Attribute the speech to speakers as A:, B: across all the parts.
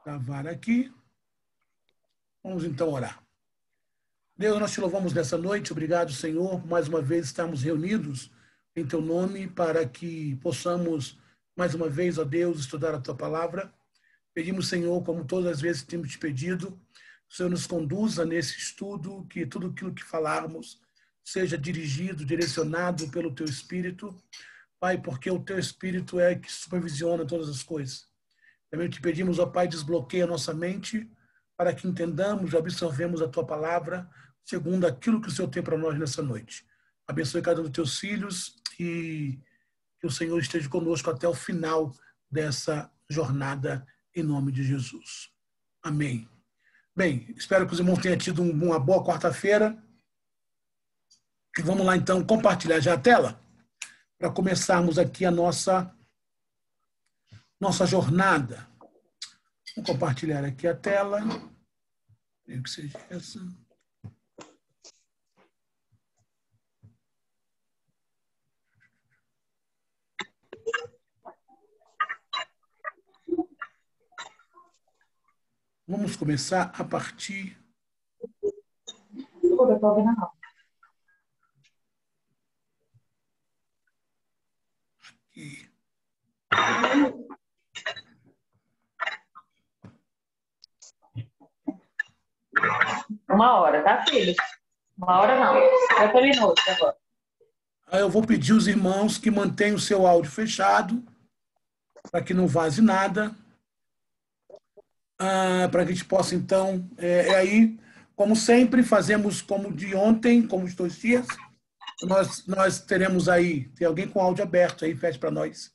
A: Gravar aqui. Vamos então orar. Deus, nós te louvamos nessa noite. Obrigado, Senhor, por mais uma vez estarmos reunidos em teu nome para que possamos, mais uma vez, ó Deus, estudar a tua palavra. Pedimos, Senhor, como todas as vezes temos te pedido, que o Senhor nos conduza nesse estudo, que tudo aquilo que falarmos seja dirigido, direcionado pelo teu Espírito. Pai, porque o teu Espírito é que supervisiona todas as coisas. Também te pedimos, ó Pai, desbloqueia a nossa mente para que entendamos e absorvemos a tua palavra segundo aquilo que o Senhor tem para nós nessa noite. Abençoe cada um dos teus filhos e que o Senhor esteja conosco até o final dessa jornada, em nome de Jesus. Amém. Bem, espero que os irmãos tenham tido uma boa quarta-feira. E vamos lá, então, compartilhar já a tela para começarmos aqui a nossa jornada. Vou compartilhar aqui a tela. Creio que seja essa. Vamos começar a partir... Aqui.
B: Uma hora, tá, filho? Uma hora não. 50 minutos agora.
A: Aí eu vou pedir aos irmãos que mantenham o seu áudio fechado, para que não vaze nada, para que a gente possa, então, aí, como sempre, fazemos como de ontem, como os 2 dias, nós teremos aí, tem alguém com áudio aberto aí, feche para nós.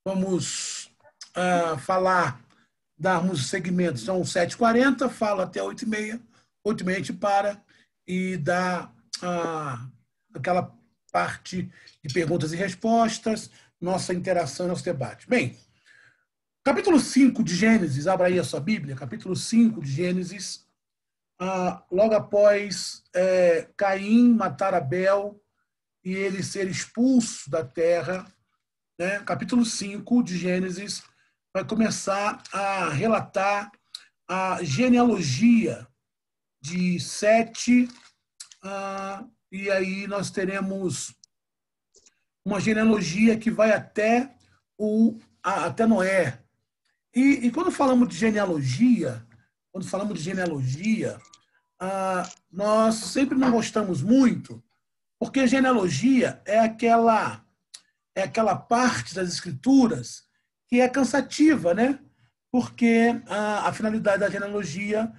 A: Vamos falar, darmos segmento, são 7h40, falo até 8h30, 8h30 a gente para e dá aquela parte de perguntas e respostas, nossa interação, nosso debate. Bem, capítulo 5 de Gênesis, abra aí a sua Bíblia, capítulo 5 de Gênesis, logo após Caim matar Abel e ele ser expulso da terra, né? Capítulo 5 de Gênesis vai começar a relatar a genealogia de Sete, e aí nós teremos uma genealogia que vai até Noé. E quando falamos de genealogia, nós sempre não gostamos muito, porque genealogia é aquela parte das escrituras que é cansativa, né? Porque a finalidade da genealogia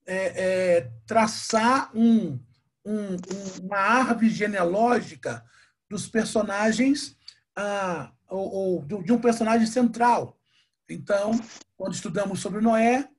A: é traçar uma árvore genealógica dos personagens, ou de um personagem central. Então, quando estudamos sobre Noé,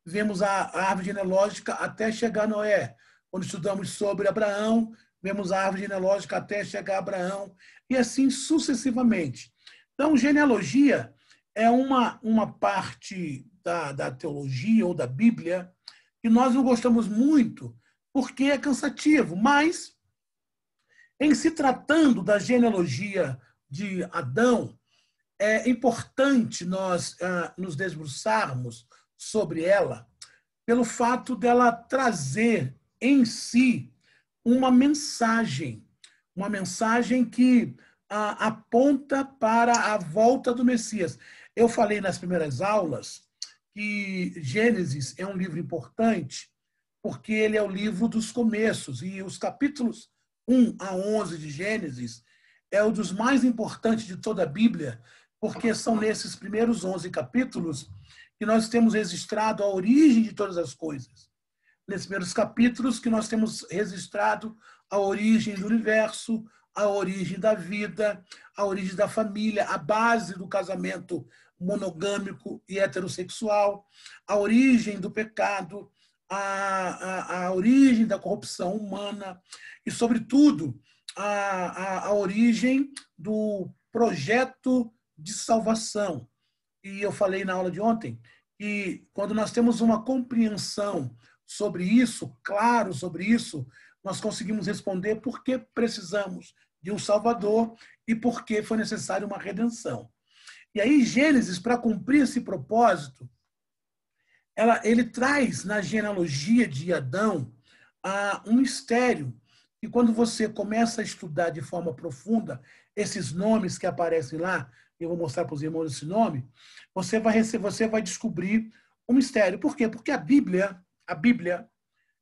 A: vemos a árvore genealógica até chegar a Noé. Quando estudamos sobre Abraão, vemos a árvore genealógica até chegar a Abraão, e assim sucessivamente. Então, genealogia é uma parte da teologia ou da Bíblia que nós não gostamos muito, porque é cansativo, mas, em se tratando da genealogia de Adão, é importante nós nos debruçarmos sobre ela, pelo fato dela trazer em si uma mensagem que aponta para a volta do Messias. Eu falei nas primeiras aulas que Gênesis é um livro importante porque ele é o livro dos começos, e os capítulos 1 a 11 de Gênesis é um dos mais importantes de toda a Bíblia, porque são nesses primeiros 11 capítulos que nós temos registrado a origem de todas as coisas. Nesses primeiros capítulos que nós temos registrado a origem do universo, a origem da vida, a origem da família, a base do casamento monogâmico e heterossexual, a origem do pecado, a origem da corrupção humana e, sobretudo, a origem do projeto de salvação. E eu falei na aula de ontem que, quando nós temos uma compreensão sobre isso, claro sobre isso, nós conseguimos responder por que precisamos de um Salvador e por que foi necessária uma redenção. E aí, Gênesis, para cumprir esse propósito, ele traz na genealogia de Adão um mistério. E quando você começa a estudar de forma profunda esses nomes que aparecem lá, eu vou mostrar para os irmãos esse nome, você vai descobrir um mistério. Por quê? Porque a Bíblia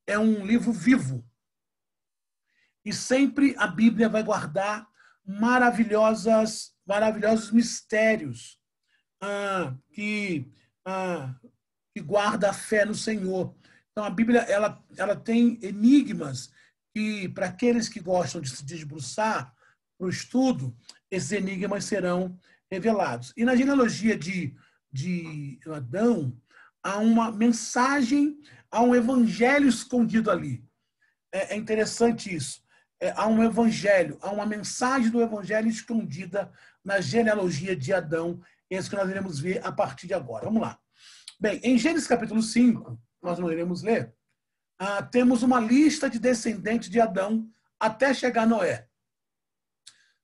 A: é um livro vivo. E sempre a Bíblia vai guardar maravilhosos mistérios que guarda a fé no Senhor. Então, a Bíblia ela tem enigmas que, para aqueles que gostam de se debruçar para o estudo, esses enigmas serão revelados. E na genealogia de Adão, há uma mensagem, há um evangelho escondido ali. É interessante isso. Há um evangelho, há uma mensagem do evangelho escondida na genealogia de Adão, esse que nós iremos ver a partir de agora. Vamos lá. Bem, em Gênesis capítulo 5, nós não iremos ler, temos uma lista de descendentes de Adão até chegar a Noé.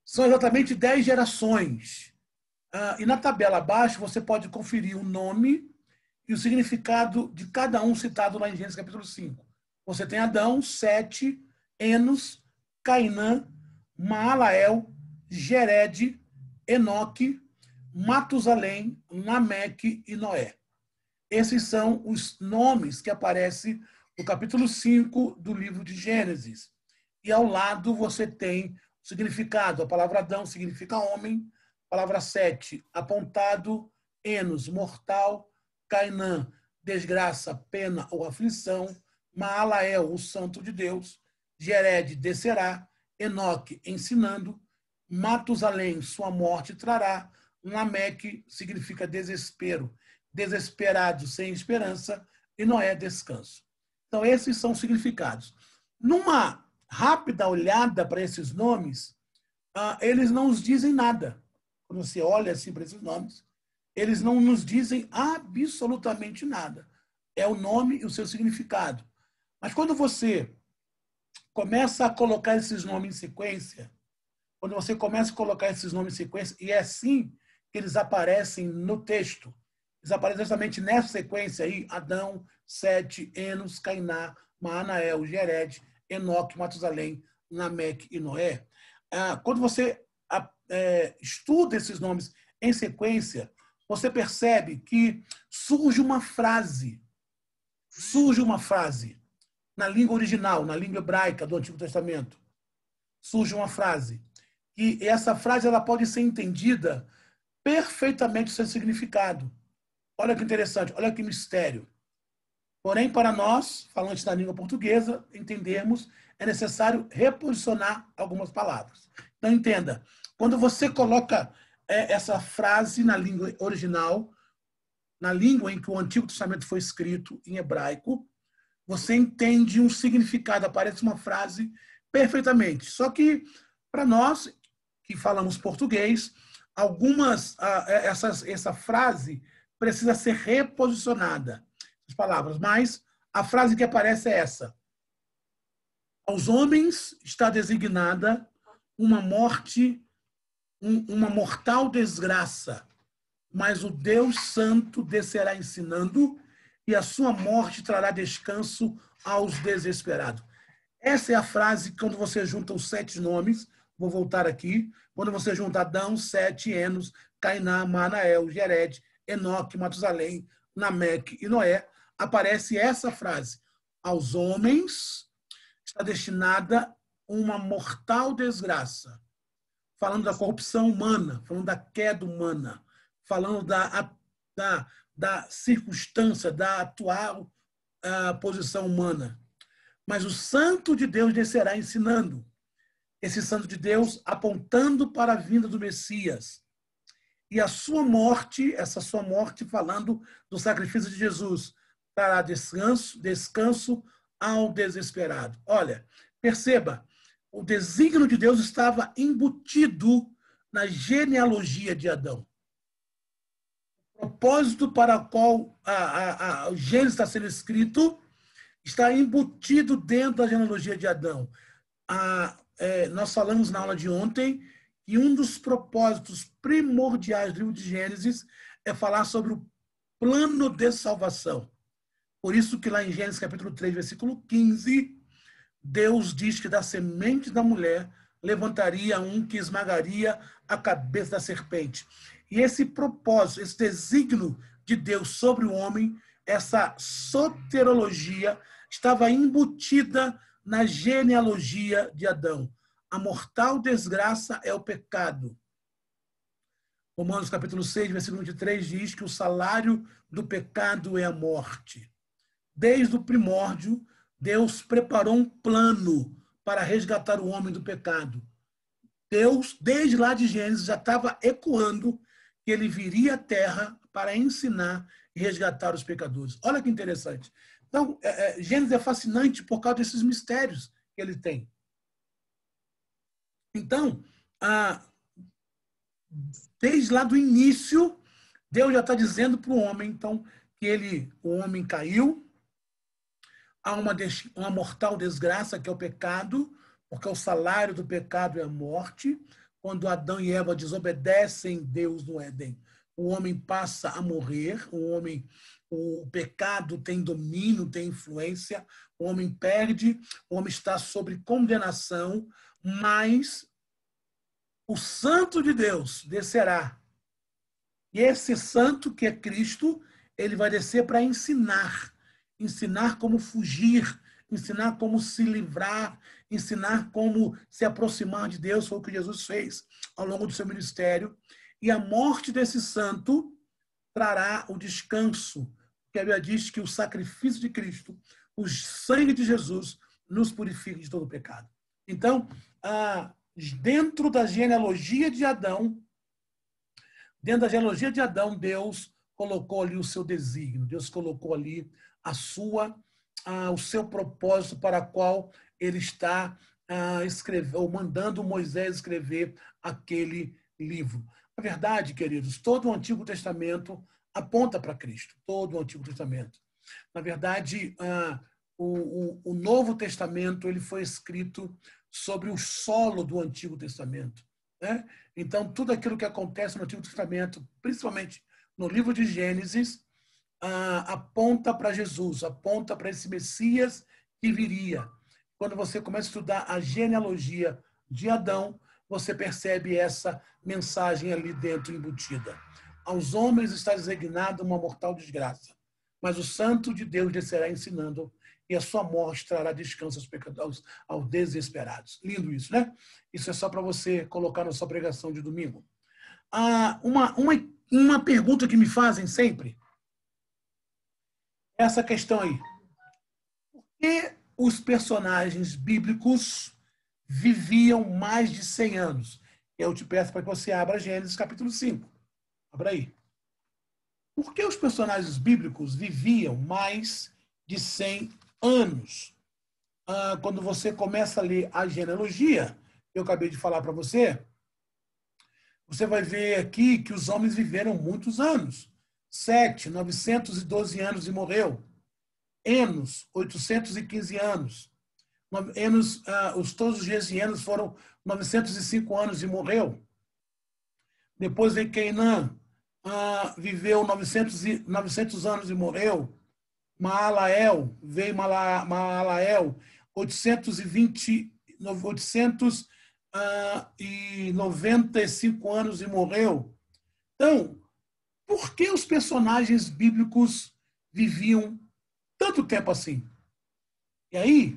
A: São exatamente 10 gerações. E na tabela abaixo você pode conferir o nome e o significado de cada um citado lá em Gênesis capítulo 5. Você tem Adão, Sete, Enos, Cainã, Maalael, Jered, Enoque, Matusalém, Lameque e Noé. Esses são os nomes que aparecem no capítulo 5 do livro de Gênesis. E ao lado você tem o significado. A palavra Adão significa homem. A palavra Sete, apontado. Enos, mortal. Cainã, desgraça, pena ou aflição. Maalael, o santo de Deus. Jered, descerá. Enoque, ensinando. Matusalém, sua morte trará. Lameque significa desespero. Desesperado, sem esperança. E Noé, descanso. Então, esses são os significados. Numa rápida olhada para esses nomes, eles não nos dizem nada. Quando você olha assim para esses nomes, eles não nos dizem absolutamente nada. É o nome e o seu significado. Mas quando você começa a colocar esses nomes em sequência, e é assim que eles aparecem no texto. Eles aparecem exatamente nessa sequência aí: Adão, Sete, Enos, Cainá, Maanael, Jered, Enoque, Matusalém, Lameque e Noé. Quando você estuda esses nomes em sequência, você percebe que surge uma frase na língua original, na língua hebraica do Antigo Testamento. Surge uma frase. E essa frase ela pode ser entendida perfeitamente o seu significado. Olha que interessante, olha que mistério. Porém, para nós, falantes da língua portuguesa, entendermos, é necessário reposicionar algumas palavras. Então, entenda, quando você coloca essa frase na língua original, na língua em que o Antigo Testamento foi escrito, em hebraico, você entende um significado, aparece uma frase perfeitamente. Só que, para nós, que falamos português, essa frase precisa ser reposicionada, as palavras, mas a frase que aparece é essa: aos homens está designada uma morte, uma mortal desgraça, mas o Deus Santo descerá ensinando, e a sua morte trará descanso aos desesperados. Essa é a frase quando você junta os 7 nomes, vou voltar aqui, quando você junta Adão, Sete, Enos, Cainá, Maanael, Jered, Enoque, Matusalém, Lameque e Noé, aparece essa frase: aos homens está destinada uma mortal desgraça. Falando da corrupção humana, falando da queda humana, falando da circunstância, da atual posição humana. Mas o Santo de Deus descerá ensinando. Esse Santo de Deus apontando para a vinda do Messias. E a sua morte, essa sua morte, falando do sacrifício de Jesus, trará descanso ao desesperado. Olha, perceba, o desígnio de Deus estava embutido na genealogia de Adão. O propósito para o qual o Gênesis está sendo escrito está embutido dentro da genealogia de Adão. Nós falamos na aula de ontem que um dos propósitos primordiais do livro de Gênesis é falar sobre o plano de salvação. Por isso que lá em Gênesis capítulo 3, versículo 15, Deus diz que da semente da mulher levantaria um que esmagaria a cabeça da serpente. E esse propósito, esse desígnio de Deus sobre o homem, essa soterologia, estava embutida na genealogia de Adão. A mortal desgraça é o pecado. Romanos capítulo 6, versículo 23 diz que o salário do pecado é a morte. Desde o primórdio, Deus preparou um plano para resgatar o homem do pecado. Deus, desde lá de Gênesis, já estava ecoando que ele viria à Terra para ensinar e resgatar os pecadores. Olha que interessante. Então, Gênesis é fascinante por causa desses mistérios que ele tem. Então, desde lá do início, Deus já está dizendo para o homem, então, que o homem caiu, há uma mortal desgraça, que é o pecado, porque o salário do pecado é a morte. Quando Adão e Eva desobedecem Deus no Éden, o homem passa a morrer, o pecado tem domínio, tem influência, o homem perde, o homem está sob condenação, mas o Santo de Deus descerá. E esse Santo, que é Cristo, ele vai descer para ensinar como fugir, ensinar como se livrar, ensinar como se aproximar de Deus. Foi o que Jesus fez ao longo do seu ministério. E a morte desse santo trará o descanso, porque a Bíblia diz que o sacrifício de Cristo, o sangue de Jesus, nos purifica de todo o pecado. Então, dentro da genealogia de Adão, Deus colocou ali o seu desígnio, Deus colocou ali o seu propósito para o qual ele está mandando Moisés escrever aquele livro. Na verdade, queridos, todo o Antigo Testamento aponta para Cristo, todo o Antigo Testamento. Na verdade, o Novo Testamento ele foi escrito sobre o solo do Antigo Testamento, né? Então, tudo aquilo que acontece no Antigo Testamento, principalmente no livro de Gênesis, aponta para Jesus, aponta para esse Messias que viria. Quando você começa a estudar a genealogia de Adão, você percebe essa mensagem ali dentro embutida. Aos homens está designada uma mortal desgraça, mas o Santo de Deus descerá ensinando, e a sua morte trará descanso aos pecadores, aos desesperados. Lindo isso, né? Isso é só para você colocar na sua pregação de domingo. Uma pergunta que me fazem sempre, essa questão aí. Por que os personagens bíblicos viviam mais de 100 anos? Eu te peço para que você abra Gênesis capítulo 5. Abra aí. Por que os personagens bíblicos viviam mais de 100 anos? Quando você começa a ler a genealogia, eu acabei de falar para você, você vai ver aqui que os homens viveram muitos anos. 912 anos e morreu. Enos, 815 anos. Todos os dias de Enos foram 905 anos e morreu. Depois veio Cainã, viveu 900 anos e morreu. Maalael, 895 anos e morreu. Então, por que os personagens bíblicos viviam tanto tempo assim? E aí,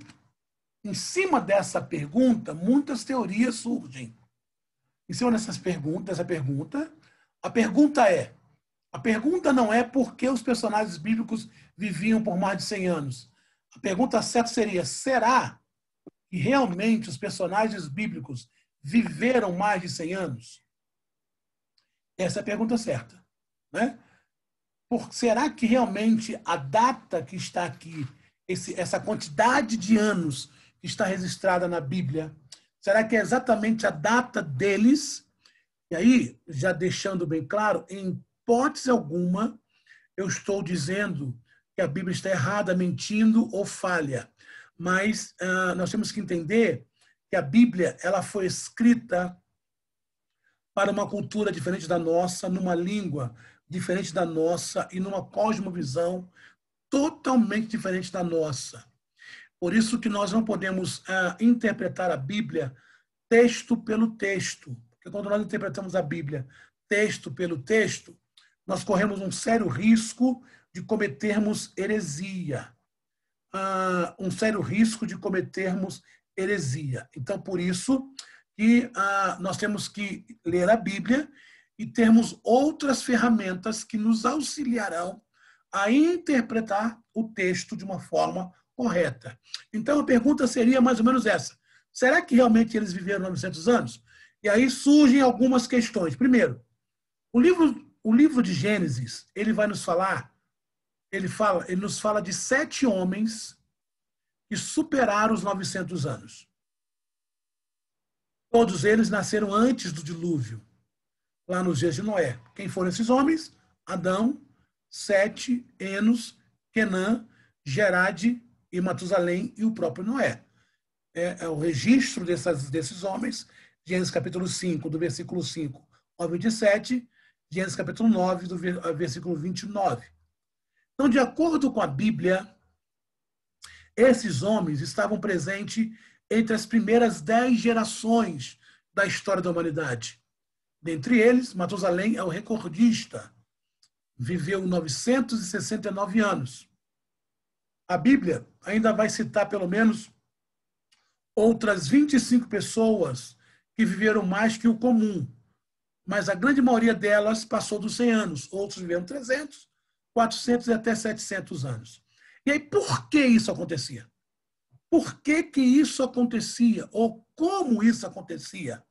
A: em cima dessa pergunta, muitas teorias surgem. Em cima dessa pergunta, a pergunta não é por que os personagens bíblicos viviam por mais de 100 anos. A pergunta certa seria, será que realmente os personagens bíblicos viveram mais de 100 anos? Essa é a pergunta certa, né? Será que realmente a data que está aqui, essa quantidade de anos que está registrada na Bíblia, será que é exatamente a data deles? E aí, já deixando bem claro, em hipótese alguma, eu estou dizendo que a Bíblia está errada, mentindo ou falha. Mas nós temos que entender que a Bíblia ela foi escrita para uma cultura diferente da nossa, numa língua diferente da nossa e numa cosmovisão totalmente diferente da nossa. Por isso que nós não podemos interpretar a Bíblia texto pelo texto. Porque quando nós interpretamos a Bíblia texto pelo texto, nós corremos um sério risco de cometermos heresia. Um sério risco de cometermos heresia. Então, por isso que nós temos que ler a Bíblia e termos outras ferramentas que nos auxiliarão a interpretar o texto de uma forma correta. Então, a pergunta seria mais ou menos essa. Será que realmente eles viveram 900 anos? E aí surgem algumas questões. Primeiro, o livro de Gênesis, ele vai nos falar, ele nos fala de 7 homens que superaram os 900 anos. Todos eles nasceram antes do dilúvio, lá nos dias de Noé. Quem foram esses homens? Adão, Sete, Enos, Quenã, Gerade e Matusalém e o próprio Noé. É o registro desses homens, Gênesis capítulo 5, do versículo 5 ao 27, Gênesis capítulo 9, do versículo 29. Então, de acordo com a Bíblia, esses homens estavam presentes entre as primeiras 10 gerações da história da humanidade. Dentre eles, Matusalém é o recordista. Viveu 969 anos. A Bíblia ainda vai citar pelo menos outras 25 pessoas que viveram mais que o comum, mas a grande maioria delas passou dos 100 anos. Outros viveram 300, 400 e até 700 anos. E aí, por que isso acontecia? Por que isso acontecia? Ou como isso acontecia?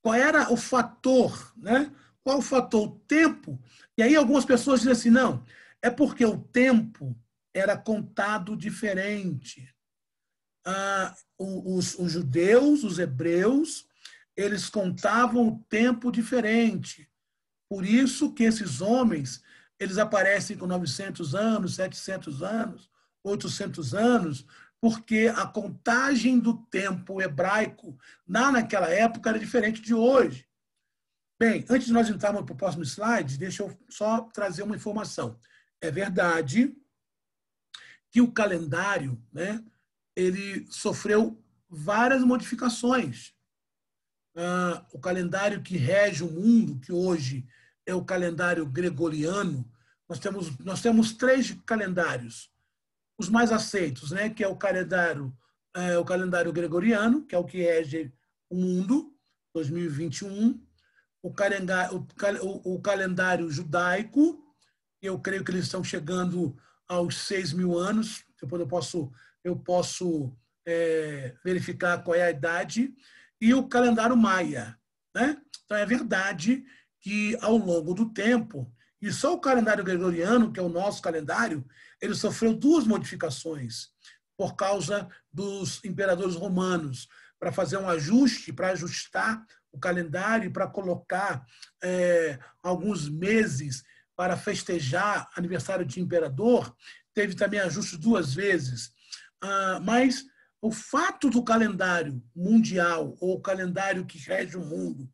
A: Qual era o fator, né? Qual o fator? O tempo. E aí algumas pessoas dizem assim, não, é porque o tempo era contado diferente. Os judeus, os hebreus, eles contavam o tempo diferente. Por isso que esses homens, eles aparecem com 900 anos, 700 anos, 800 anos, porque a contagem do tempo hebraico naquela época era diferente de hoje. Bem, antes de nós entrarmos para o próximo slide, deixa eu só trazer uma informação. É verdade que o calendário, né, ele sofreu várias modificações. O calendário que rege o mundo, que hoje é o calendário gregoriano, nós temos 3 calendários. Os mais aceitos, né, que é o calendário gregoriano, que é o que rege o mundo, 2021, o calendário judaico, eu creio que eles estão chegando aos 6.000 anos, depois eu posso verificar qual é a idade, e o calendário maia. Né? Então, é verdade que, ao longo do tempo, e só o calendário gregoriano, que é o nosso calendário, ele sofreu 2 modificações por causa dos imperadores romanos, para fazer um ajuste, para ajustar o calendário, para colocar alguns meses para festejar aniversário de imperador, teve também ajuste 2 vezes. Mas o fato do calendário mundial, ou o calendário que rege o mundo,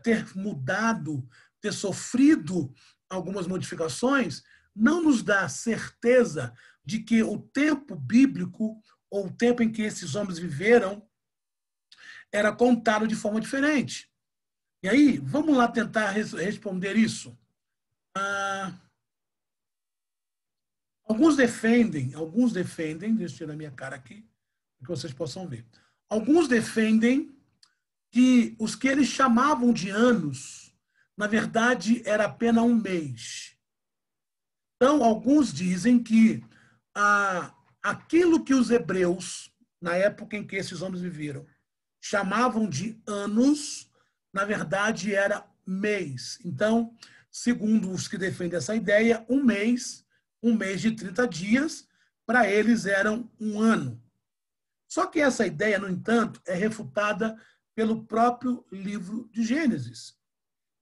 A: ter mudado, ter sofrido algumas modificações, não nos dá certeza de que o tempo bíblico, ou o tempo em que esses homens viveram, era contado de forma diferente. E aí, vamos lá tentar responder isso. Alguns defendem, deixa eu tirar minha cara aqui, para que vocês possam ver. Alguns defendem que os que eles chamavam de anos, na verdade, era apenas um mês. Então, alguns dizem que aquilo que os hebreus, na época em que esses homens viveram, chamavam de anos, na verdade, era mês. Então, segundo os que defendem essa ideia, um mês de 30 dias, para eles eram um ano. Só que essa ideia, no entanto, é refutada pelo próprio livro de Gênesis.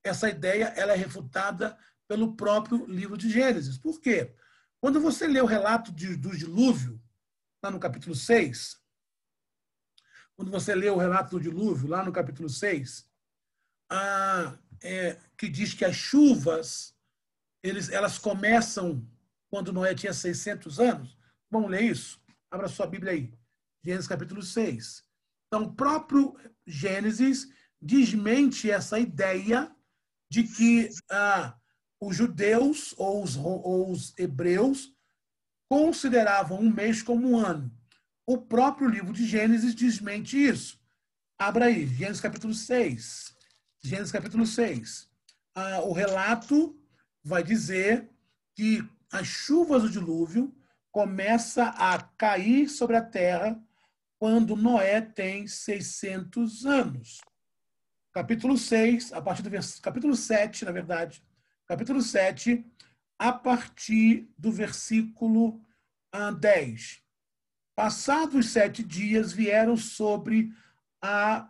A: Essa ideia ela é refutada pelo próprio livro de Gênesis. Por quê? Quando você lê o relato do dilúvio, lá no capítulo 6, quando você lê o relato do dilúvio, lá no capítulo 6, que diz que as chuvas, elas começam quando Noé tinha 600 anos. Vamos ler isso? Abra sua Bíblia aí. Gênesis capítulo 6. Então, o próprio Gênesis desmente essa ideia de que os judeus ou os hebreus consideravam um mês como um ano. O próprio livro de Gênesis desmente isso. Abra aí, Gênesis capítulo 6. Gênesis capítulo 6. O relato vai dizer que as chuvas do dilúvio começam a cair sobre a terra quando Noé tem 600 anos. Capítulo 6, a partir do capítulo 7, na verdade, capítulo 7, a partir do versículo 10. Passados 7 dias, vieram sobre a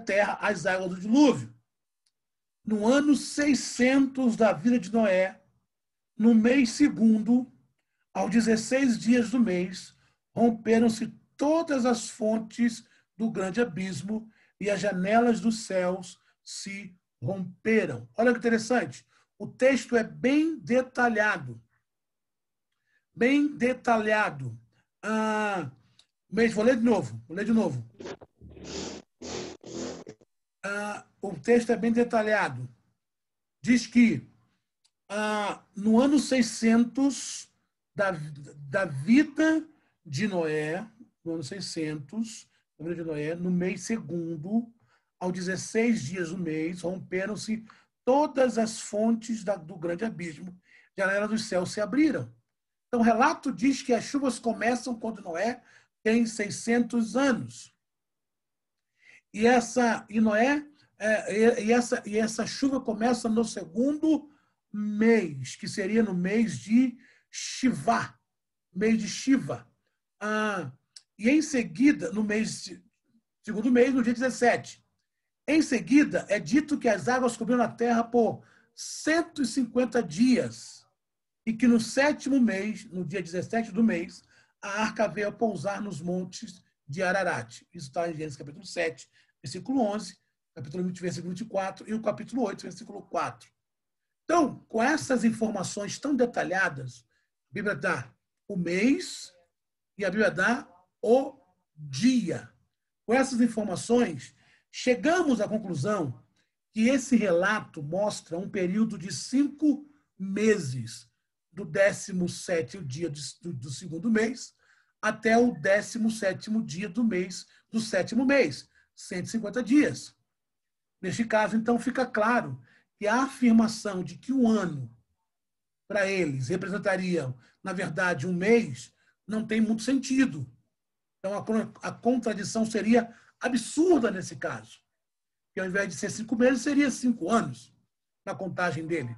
A: terra as águas do dilúvio. No ano 600 da vida de Noé, no mês segundo, aos 16 dias do mês, romperam-se todas as fontes do grande abismo e as janelas dos céus se romperam. Olha que interessante. O texto é bem detalhado. Bem detalhado. Vou ler de novo. O texto é bem detalhado. Diz que no ano 600 da vida de Noé, no ano 600 da vida de Noé, no mês segundo, aos 16 dias do mês, romperam-se todas as fontes do grande abismo, janelas dos céus se abriram. Então, o relato diz que as chuvas começam quando Noé tem 600 anos. E essa chuva começa no segundo mês, que seria no mês de Shivá, mês de Shiva. E em seguida, segundo mês, no dia 17. Em seguida, é dito que as águas cobriram a terra por 150 dias e que no 7º mês, no dia 17 do mês, a arca veio a pousar nos montes de Ararat. Isso está em Gênesis capítulo 7, versículo 11, capítulo 20, versículo 24 e o capítulo 8, versículo 4. Então, com essas informações tão detalhadas, a Bíblia dá o mês e a Bíblia dá o dia. Com essas informações, chegamos à conclusão que esse relato mostra um período de 5 meses, do 17º dia do segundo mês até o 17º dia do 7º mês, 150 dias. Neste caso, então, fica claro que a afirmação de que um ano, para eles, representaria, na verdade, um mês, não tem muito sentido. Então, a contradição seria absurda nesse caso. Que ao invés de ser 5 meses, seria 5 anos na contagem dele.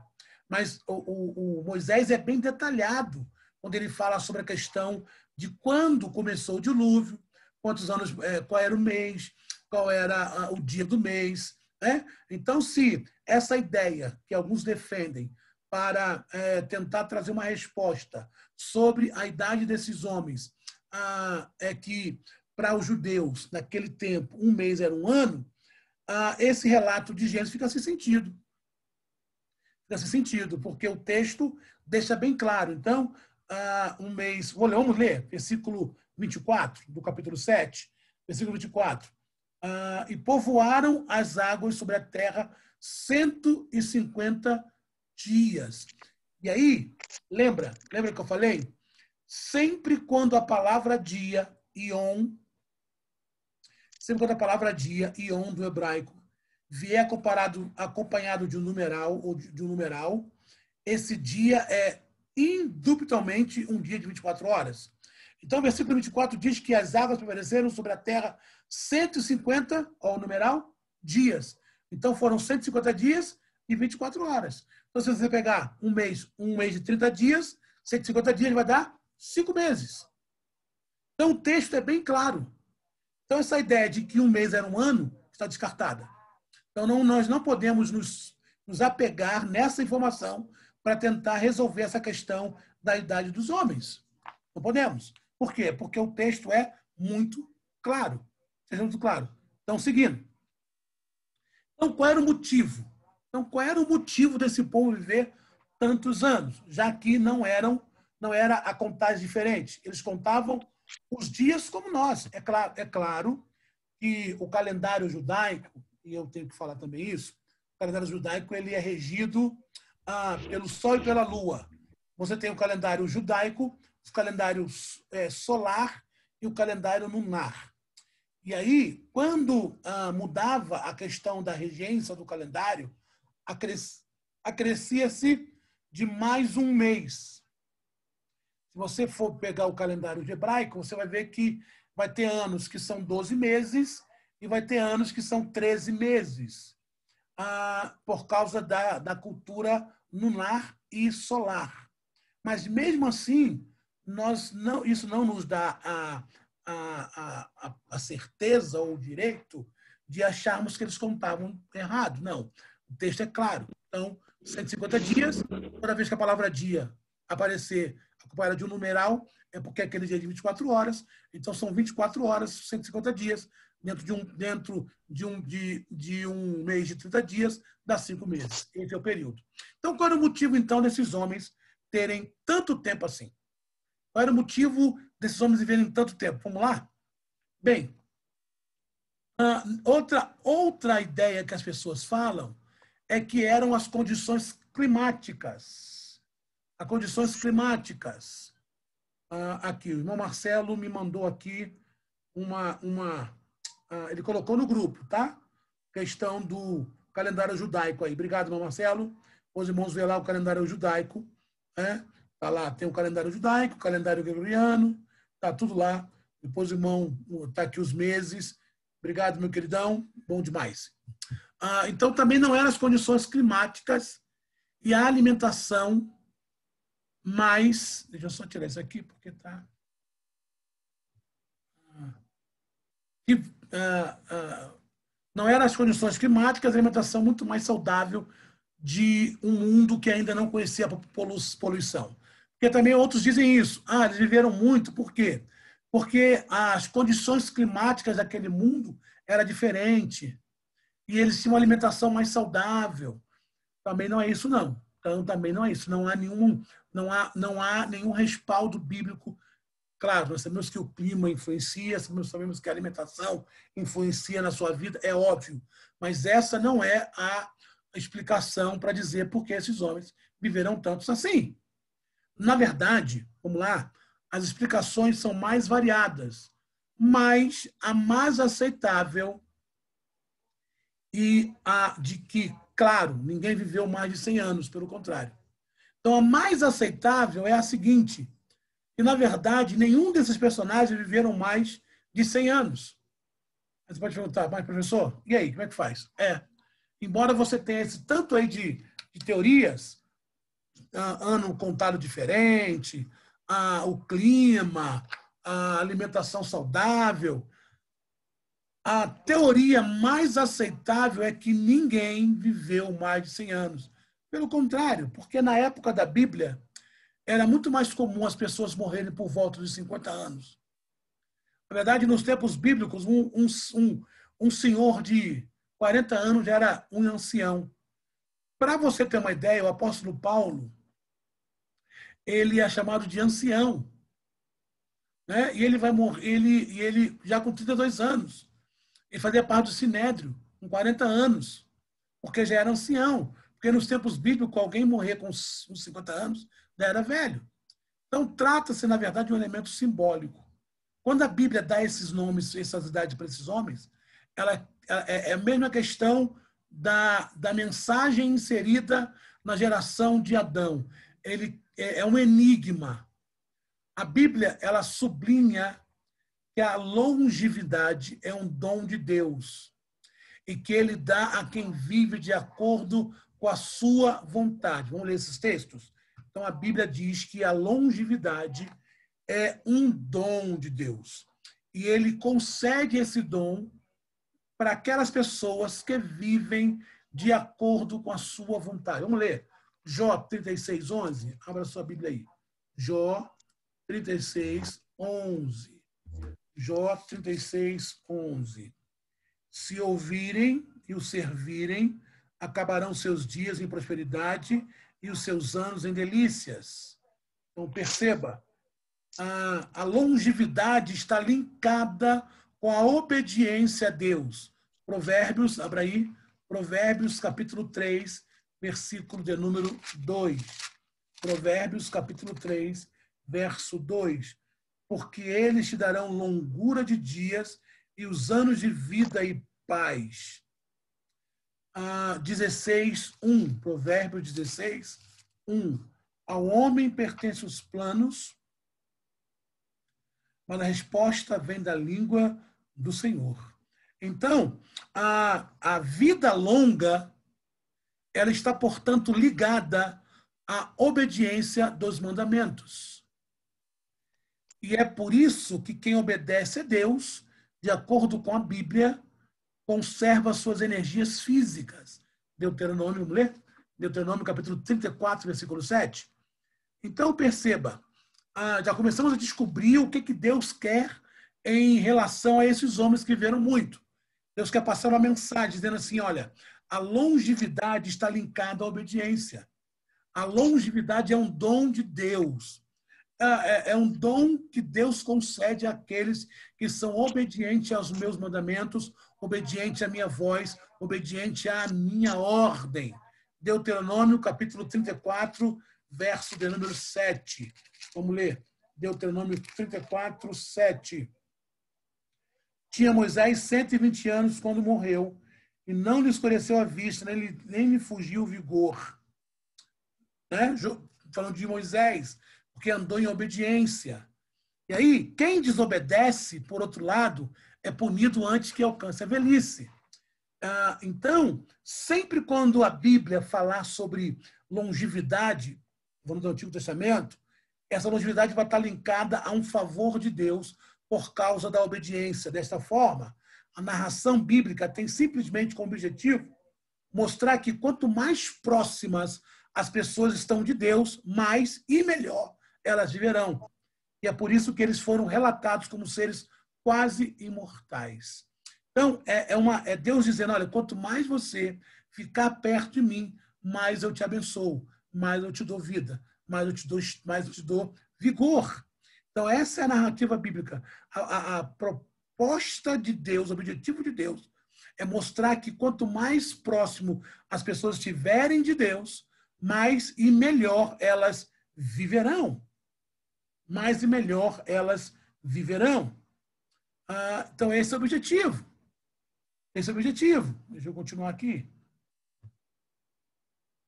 A: Mas o Moisés é bem detalhado quando ele fala sobre a questão de quando começou o dilúvio, quantos anos, qual era o mês, qual era o dia do mês. Né? Então, se essa ideia que alguns defendem para tentar trazer uma resposta sobre a idade desses homens é que, para os judeus, naquele tempo, um mês era um ano, esse relato de Gênesis fica sem sentido. Fica sem sentido, porque o texto deixa bem claro. Então, um mês... Vamos ler, versículo 24 do capítulo 7, versículo 24. E povoaram as águas sobre a terra 150 dias. E aí, lembra que eu falei? Sempre quando a palavra dia, ion, do hebraico, vier acompanhado de um numeral, esse dia é indubitavelmente um dia de 24 horas. Então, o versículo 24 diz que as águas permaneceram sobre a terra 150, ó, o numeral, dias. Então, foram 150 dias e 24 horas. Então, se você pegar um mês de 30 dias, 150 dias vai dar 5 meses. Então, o texto é bem claro. Então, essa ideia de que um mês era um ano está descartada. Então, nós não podemos nos apegar nessa informação para tentar resolver essa questão da idade dos homens. Não podemos. Por quê? Porque o texto é muito claro. Deixa muito claro. Então, seguindo. Então, qual era o motivo? Então, qual era o motivo desse povo viver tantos anos? Já que não era a contagem diferente. Eles contavam os dias como nós. É claro que o calendário judaico, e eu tenho que falar também isso, o calendário judaico ele é regido pelo Sol e pela Lua. Você tem o calendário judaico, os calendários solar e o calendário lunar. E aí, quando mudava a questão da regência do calendário, acrescia-se de mais um mês. Se você for pegar o calendário hebraico, você vai ver que vai ter anos que são 12 meses e vai ter anos que são 13 meses, por causa da cultura lunar e solar. Mas, mesmo assim, isso não nos dá a certeza ou o direito de acharmos que eles contavam errado. Não. O texto é claro. Então, 150 dias, toda vez que a palavra dia aparecer acompanhada de um numeral, é porque é aquele dia de 24 horas. Então, são 24 horas, 150 dias, dentro de um mês de 30 dias, dá 5 meses. Esse é o período. Então, qual era o motivo, então, desses homens terem tanto tempo assim? Qual era o motivo desses homens viverem tanto tempo? Vamos lá? Bem, outra ideia que as pessoas falam é que eram as condições climáticas. As condições climáticas. Aqui, o irmão Marcelo me mandou aqui ele colocou no grupo, tá? Questão do calendário judaico aí. Obrigado, irmão Marcelo. Os irmãos vê lá o calendário judaico, né? Tá lá, tem o calendário judaico, o calendário gregoriano, tá tudo lá. Depois o irmão tá aqui os meses. Obrigado, meu queridão. Bom demais. Então, também não eram as condições climáticas e a alimentação, mas... Deixa eu só tirar isso aqui, porque tá... não eram as condições climáticas, a alimentação muito mais saudável de um mundo que ainda não conhecia a poluição. Porque também outros dizem isso. Eles viveram muito. Por quê? Porque as condições climáticas daquele mundo era diferente e eles tinham uma alimentação mais saudável. Também não é isso, não. Então, também não é isso. Não há nenhum respaldo bíblico. Claro, nós sabemos que o clima influencia, nós sabemos que a alimentação influencia na sua vida, é óbvio. Mas essa não é a explicação para dizer por que esses homens viverão tantos assim. Na verdade, vamos lá, as explicações são mais variadas, mas a mais aceitável e a de que, claro, ninguém viveu mais de 100 anos, pelo contrário. Então, a mais aceitável é a seguinte, que, na verdade, nenhum desses personagens viveram mais de 100 anos. Você pode perguntar, mas, professor, e aí, como é que faz? Embora você tenha esse tanto aí de teorias, ano contado diferente, o clima, a alimentação saudável, a teoria mais aceitável é que ninguém viveu mais de 100 anos. Pelo contrário, porque na época da Bíblia era muito mais comum as pessoas morrerem por volta de 50 anos. Na verdade, nos tempos bíblicos, um senhor de 40 anos já era um ancião. Para você ter uma ideia, o apóstolo Paulo, ele é chamado de ancião, né? E ele vai morrer, ele já com 32 anos. Ele fazia parte do Sinédrio, com 40 anos, porque já era ancião. Porque nos tempos bíblicos, alguém morrer com uns 50 anos já era velho. Então, trata-se, na verdade, de um elemento simbólico. Quando a Bíblia dá esses nomes, essas idades para esses homens, ela é a mesma questão da mensagem inserida na geração de Adão. Ele é um enigma. A Bíblia, ela sublinha que a longevidade é um dom de Deus e que ele dá a quem vive de acordo com a sua vontade. Vamos ler esses textos? Então, a Bíblia diz que a longevidade é um dom de Deus. E ele concede esse dom para aquelas pessoas que vivem de acordo com a sua vontade. Vamos ler. Jó 36, 11. Abra sua Bíblia aí. Jó 36, 11. Jó 36:11. Se ouvirem e o servirem, acabarão seus dias em prosperidade e os seus anos em delícias. Então, perceba, a longevidade está linkada com a obediência a Deus. Provérbios, abra aí, Provérbios capítulo 3, versículo de número 2. Provérbios capítulo 3, verso 2. Porque eles te darão longura de dias e os anos de vida e paz. 16:1, Provérbios 16:1. Ao homem pertencem os planos, mas a resposta vem da língua do Senhor. Então, a vida longa, ela está, portanto, ligada à obediência dos mandamentos. E é por isso que quem obedece a Deus, de acordo com a Bíblia, conserva suas energias físicas. Deuteronômio, vamos ler? Deuteronômio capítulo 34, versículo 7. Então, perceba, já começamos a descobrir o que Deus quer em relação a esses homens que viveram muito. Deus quer passar uma mensagem dizendo assim, olha, a longevidade está linkada à obediência. A longevidade é um dom de Deus. É um dom que Deus concede àqueles que são obedientes aos meus mandamentos, obedientes à minha voz, obediente à minha ordem. Deuteronômio, capítulo 34, verso de número 7. Vamos ler. Deuteronômio 34, 7. Tinha Moisés 120 anos quando morreu, e não lhe escureceu a vista, nem lhe fugiu o vigor. Né? Falando de Moisés, porque andou em obediência. E aí, quem desobedece, por outro lado, é punido antes que alcance a velhice. Então, sempre quando a Bíblia falar sobre longevidade, vamos do Antigo Testamento, essa longevidade vai estar linkada a um favor de Deus por causa da obediência. Desta forma, a narração bíblica tem simplesmente como objetivo mostrar que quanto mais próximas as pessoas estão de Deus, mais e melhor elas viverão. E é por isso que eles foram relatados como seres quase imortais. Então, é Deus dizendo, olha, quanto mais você ficar perto de mim, mais eu te abençoo, mais eu te dou vida, mais eu te dou vigor. Então, essa é a narrativa bíblica. A proposta de Deus, o objetivo de Deus, é mostrar que quanto mais próximo as pessoas estiverem de Deus, mais e melhor elas viverão. Mais e melhor elas viverão. Então, esse é o objetivo. Esse é o objetivo. Deixa eu continuar aqui.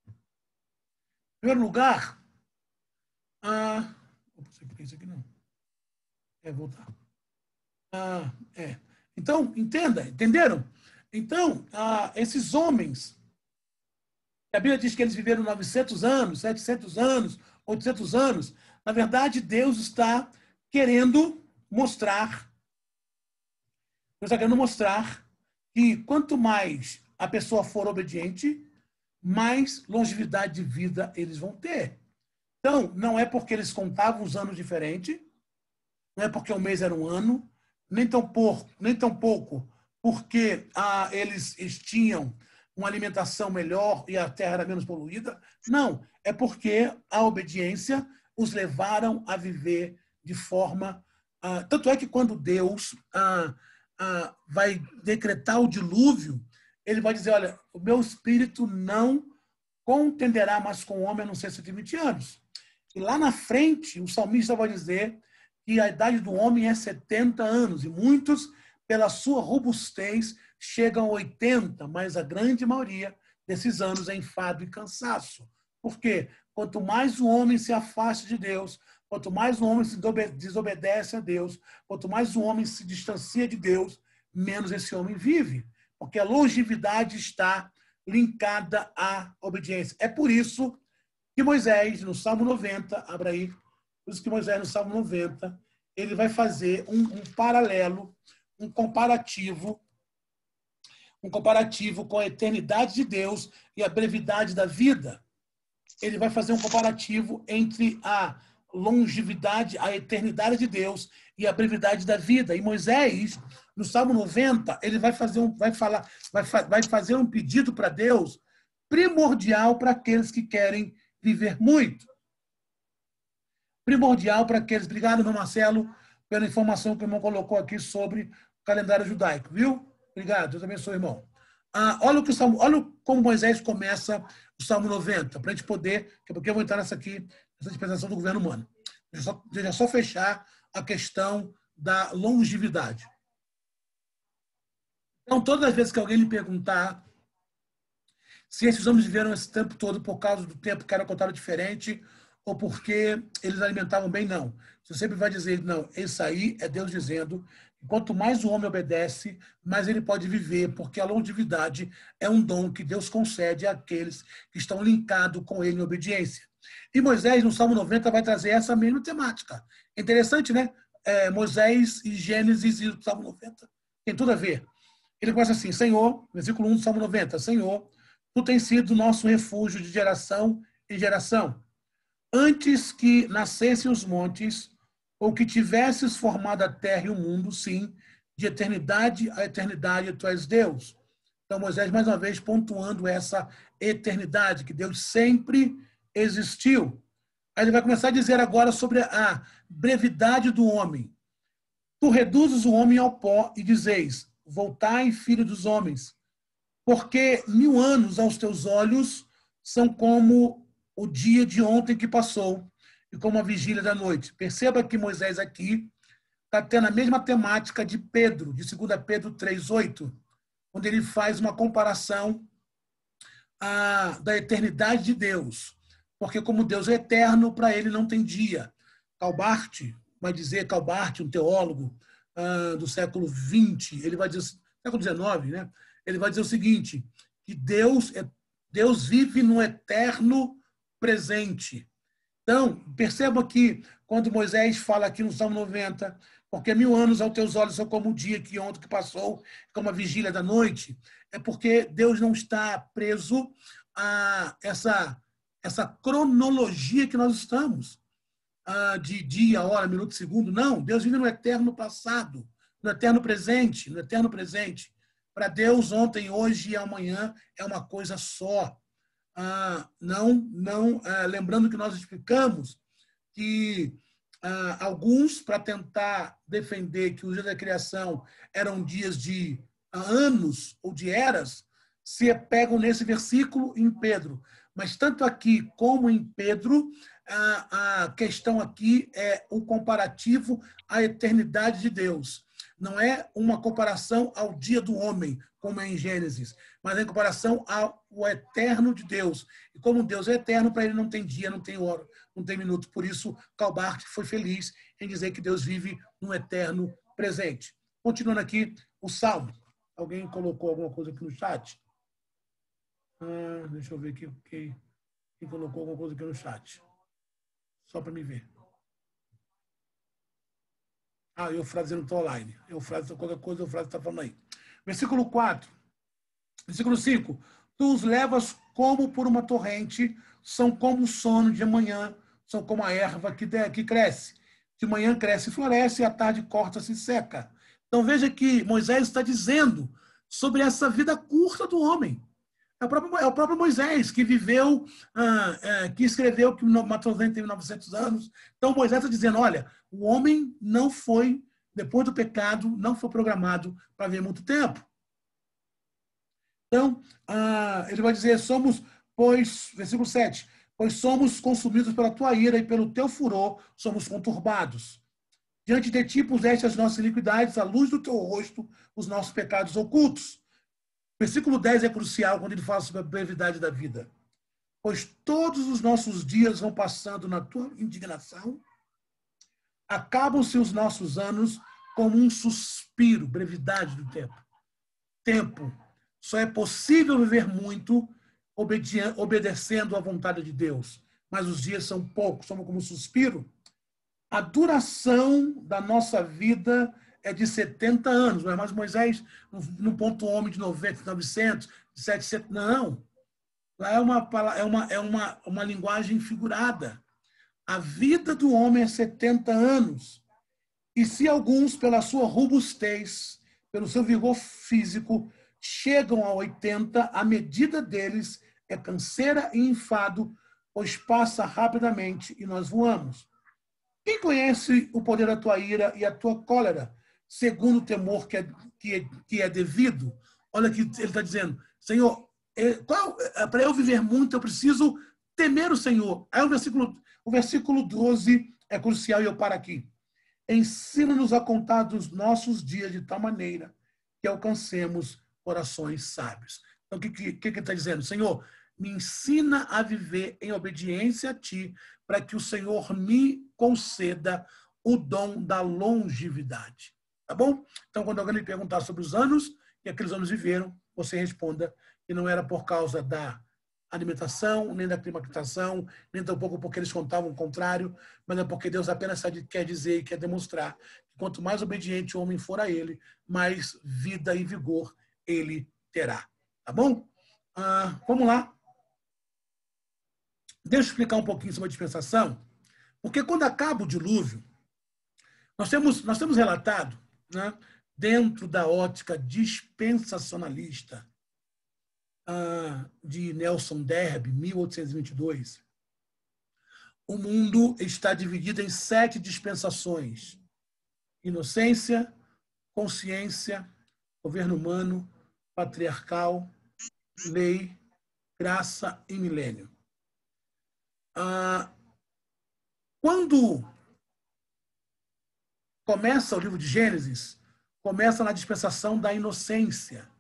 A: Em primeiro lugar, isso aqui não. Voltar. Então, entenderam? Então, esses homens, a Bíblia diz que eles viveram 900 anos, 700 anos, 800 anos. Na verdade, Deus está querendo mostrar que quanto mais a pessoa for obediente, mais longevidade de vida eles vão ter. Então, não é porque eles contavam os anos diferente, não é porque um mês era um ano, nem tão pouco porque eles tinham uma alimentação melhor e a terra era menos poluída. Não, é porque a obediência os levaram a viver de forma... tanto é que quando Deus vai decretar o dilúvio, ele vai dizer, olha, o meu espírito não contenderá mais com o homem a não ser 120 anos. E lá na frente, o salmista vai dizer que a idade do homem é 70 anos, e muitos, pela sua robustez, chegam a 80, mas a grande maioria desses anos é enfado e cansaço. Por quê? Quanto mais o homem se afasta de Deus, quanto mais o homem se desobedece a Deus, quanto mais o homem se distancia de Deus, menos esse homem vive. Porque a longevidade está linkada à obediência. É por isso que Moisés, no Salmo 90, abra aí, por isso que Moisés, no Salmo 90, ele vai fazer um paralelo, um comparativo com a eternidade de Deus e a brevidade da vida. Ele vai fazer um comparativo entre a longevidade, a eternidade de Deus e a brevidade da vida. E Moisés, no Salmo 90, ele vai fazer um pedido para Deus primordial para aqueles que querem viver muito. Primordial para aqueles. Obrigado, irmão Marcelo, pela informação que o irmão colocou aqui sobre o calendário judaico, viu? Obrigado, Deus abençoe, irmão. Olha como Moisés começa o Salmo 90, para a gente poder, porque eu vou entrar nessa dispensação do governo humano. Deixa eu só fechar a questão da longevidade. Então, todas as vezes que alguém lhe perguntar se esses homens viveram esse tempo todo por causa do tempo que era contado diferente ou porque eles alimentavam bem, não. Você sempre vai dizer, não, isso aí é Deus dizendo que quanto mais o homem obedece, mais ele pode viver, porque a longevidade é um dom que Deus concede àqueles que estão linkados com ele em obediência. E Moisés, no Salmo 90, vai trazer essa mesma temática. É interessante, né? Moisés e Gênesis e o Salmo 90 tem tudo a ver. Ele começa assim, Senhor, versículo 1 do Salmo 90, Senhor, tu tens sido nosso refúgio de geração em geração. Antes que nascessem os montes, ou que tivesses formado a terra e o mundo, sim, de eternidade a eternidade tu és Deus. Então, Moisés, mais uma vez, pontuando essa eternidade, que Deus sempre existiu. Aí ele vai começar a dizer agora sobre a brevidade do homem. Tu reduzes o homem ao pó e dizeis, voltai, filho dos homens, porque 1000 anos aos teus olhos são como o dia de ontem que passou e como a vigília da noite. Perceba que Moisés aqui está tendo a mesma temática de Pedro, de 2 Pedro 3:8, onde ele faz uma comparação da eternidade de Deus. Porque como Deus é eterno, para ele não tem dia. Calbart vai dizer, um teólogo do século XX, ele vai dizer, século XIX, né? Ele vai dizer o seguinte, que Deus vive no eterno presente. Então, perceba que quando Moisés fala aqui no Salmo 90, porque 1000 anos aos teus olhos são como o dia que ontem que passou, como a vigília da noite, é porque Deus não está preso a essa cronologia que nós estamos, de dia, hora, minuto, segundo. Não, Deus vive no eterno passado, no eterno presente, no eterno presente. Para Deus, ontem, hoje e amanhã é uma coisa só. Lembrando que nós explicamos que alguns, para tentar defender que os dias da criação eram dias de anos ou de eras, se pegam nesse versículo em Pedro. Mas tanto aqui como em Pedro, a questão aqui é o comparativo à eternidade de Deus. Não é uma comparação ao dia do homem, como é em Gênesis, mas é em comparação ao eterno de Deus. E como Deus é eterno, para ele não tem dia, não tem hora, não tem minuto. Por isso, Calbart foi feliz em dizer que Deus vive no eterno presente. Continuando aqui, o Salmo. Alguém colocou alguma coisa aqui no chat? Deixa eu ver aqui. Quem colocou alguma coisa aqui no chat? Só para me ver. E o Frase não está online. Qualquer coisa, o Frase está falando aí. Versículo 4. Versículo 5. Tu os levas como por uma torrente, são como o sono de manhã, são como a erva que cresce. De manhã cresce e floresce, e à tarde corta-se e seca. Então veja que Moisés está dizendo sobre essa vida curta do homem. É o próprio Moisés que viveu, que escreveu que Matusalém teve 900 anos. Então Moisés está dizendo, olha, o homem não foi, depois do pecado, não foi programado para viver muito tempo. Então, ele vai dizer, versículo 7, pois somos consumidos pela tua ira e pelo teu furor somos conturbados. Diante de ti puseste as nossas iniquidades, à luz do teu rosto, os nossos pecados ocultos. Versículo 10 é crucial quando ele fala sobre a brevidade da vida. Pois todos os nossos dias vão passando na tua indignação, acabam-se os nossos anos como um suspiro, brevidade do tempo. Tempo. Só é possível viver muito obedecendo à vontade de Deus. Mas os dias são poucos, somos como um suspiro. A duração da nossa vida é de 70 anos. Mas Moisés não ponto homem de 90, 900, 700. Não. Lá é uma linguagem figurada. A vida do homem é 70 anos. E se alguns, pela sua robustez, pelo seu vigor físico, chegam a 80, a medida deles é canseira e enfado, pois passa rapidamente e nós voamos. Quem conhece o poder da tua ira e a tua cólera, segundo o temor que é devido? Olha que ele está dizendo, Senhor, para eu viver muito, eu preciso temer o Senhor. Aí o versículo 12 é crucial e eu paro aqui. Ensina-nos a contar dos nossos dias de tal maneira que alcancemos corações sábios. Então, o que ele está dizendo? Senhor, me ensina a viver em obediência a Ti, para que o Senhor me conceda o dom da longevidade. Tá bom? Então, quando alguém lhe perguntar sobre os anos que aqueles anos viveram, você responda que não era por causa da alimentação, nem da climatização, nem tampouco porque eles contavam o contrário, mas é porque Deus apenas quer dizer e quer demonstrar que quanto mais obediente o homem for a ele, mais vida e vigor ele terá. Tá bom? Vamos lá. Deixa eu explicar um pouquinho sobre a dispensação, porque quando acaba o dilúvio, nós temos relatado, né, dentro da ótica dispensacionalista de Nelson Derby, 1822, o mundo está dividido em 7 dispensações: inocência, consciência, governo humano, patriarcal, lei, graça e milênio. Quando começa o livro de Gênesis, começa na dispensação da inocência,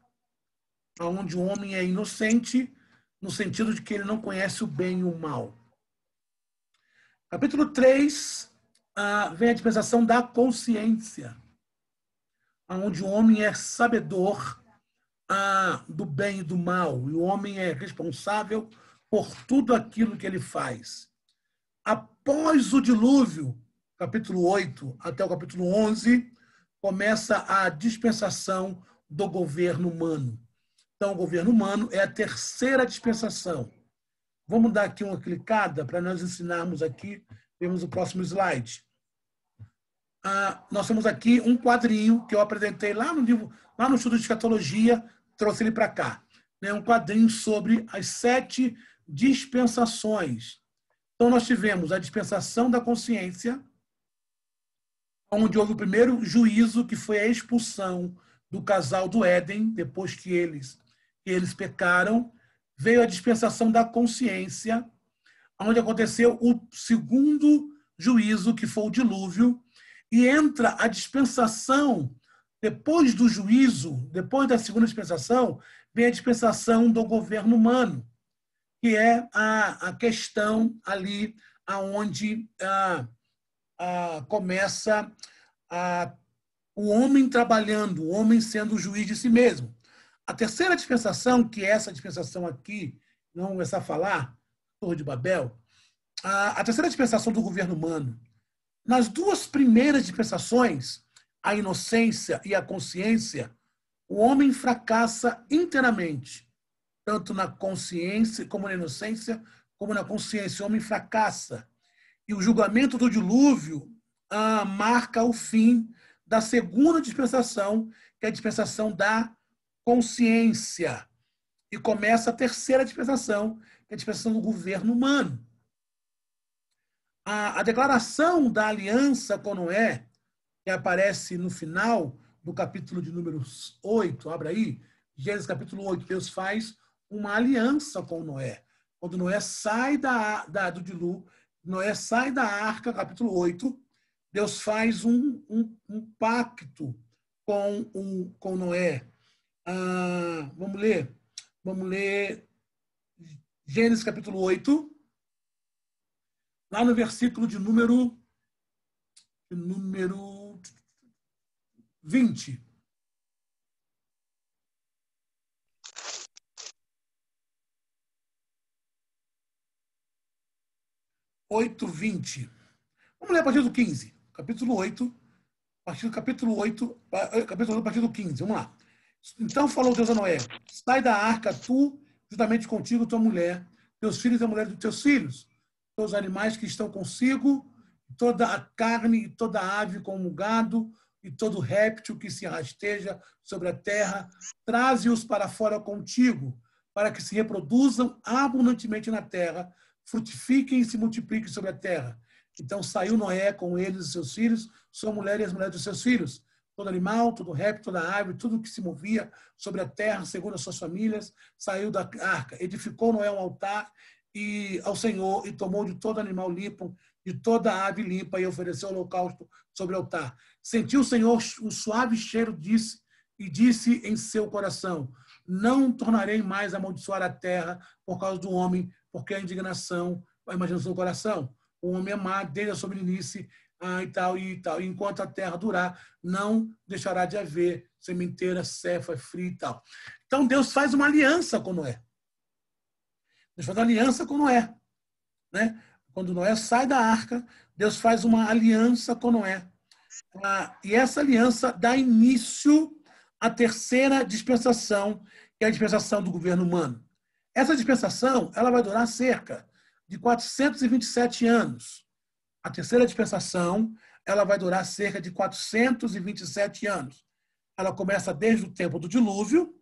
A: onde o homem é inocente no sentido de que ele não conhece o bem e o mal. Capítulo 3, vem a dispensação da consciência, onde o homem é sabedor do bem e do mal, e o homem é responsável por tudo aquilo que ele faz. Após o dilúvio, capítulo 8 até o capítulo 11, começa a dispensação do governo humano. Então, o governo humano é a terceira dispensação. Vamos dar aqui uma clicada para nós ensinarmos aqui. Vemos o próximo slide. Nós temos aqui um quadrinho que eu apresentei lá no estudo de escatologia, trouxe ele para cá. Né? Um quadrinho sobre as 7 dispensações. Então, nós tivemos a dispensação da consciência, onde houve o primeiro juízo, que foi a expulsão do casal do Éden, depois que eles pecaram. Veio a dispensação da consciência, onde aconteceu o segundo juízo, que foi o dilúvio, e entra a dispensação, depois do juízo, depois da segunda dispensação, vem a dispensação do governo humano, que é a questão ali onde começa o homem trabalhando, o homem sendo o juiz de si mesmo. A terceira dispensação, que é essa dispensação aqui, não vamos começar a falar, Torre de Babel, a terceira dispensação do governo humano. Nas 2 primeiras dispensações, a inocência e a consciência, o homem fracassa inteiramente, tanto na consciência, como na inocência, como na consciência. O homem fracassa. E o julgamento do dilúvio marca o fim da segunda dispensação, que é a dispensação da consciência. E começa a terceira dispensação, que é a dispensação do governo humano. A declaração da aliança com Noé, que aparece no final do capítulo de número 8, abre aí, Gênesis capítulo 8, Deus faz uma aliança com Noé. Quando Noé sai do dilúvio, Noé sai da arca, capítulo 8, Deus faz um pacto com Noé. Vamos ler Gênesis capítulo 8, lá no versículo de número 20. Vamos ler a partir do 15. Capítulo 8, a partir do 15. Vamos lá. Então falou Deus a Noé: sai da arca, tu, juntamente contigo, tua mulher, teus filhos e a mulher dos teus filhos, teus animais que estão consigo, toda a carne, e toda a ave como gado, e todo réptil que se rasteja sobre a terra, traze-os para fora contigo, para que se reproduzam abundantemente na terra, frutifiquem e se multipliquem sobre a terra. Então saiu Noé com eles e seus filhos, sua mulher e as mulheres dos seus filhos, todo animal, todo réptil, toda ave, tudo que se movia sobre a terra, segundo as suas famílias, saiu da arca. Edificou Noé um altar e ao Senhor, e tomou de todo animal limpo, de toda ave limpa, e ofereceu holocausto sobre o altar. Sentiu o Senhor um suave cheiro, disse em seu coração: não tornarei mais a amaldiçoar a terra por causa do homem, porque a indignação vai imaginar no seu coração. O homem amar desde a sua meninice, e tal. E enquanto a terra durar, não deixará de haver sementeira, cefa, frio e tal. Então Deus faz uma aliança com Noé. Deus faz uma aliança com Noé, né? Quando Noé sai da arca, Deus faz uma aliança com Noé. E essa aliança dá início à terceira dispensação, que é a dispensação do governo humano. Essa dispensação ela vai durar cerca de 427 anos. A terceira dispensação ela vai durar cerca de 427 anos. Ela começa desde o tempo do dilúvio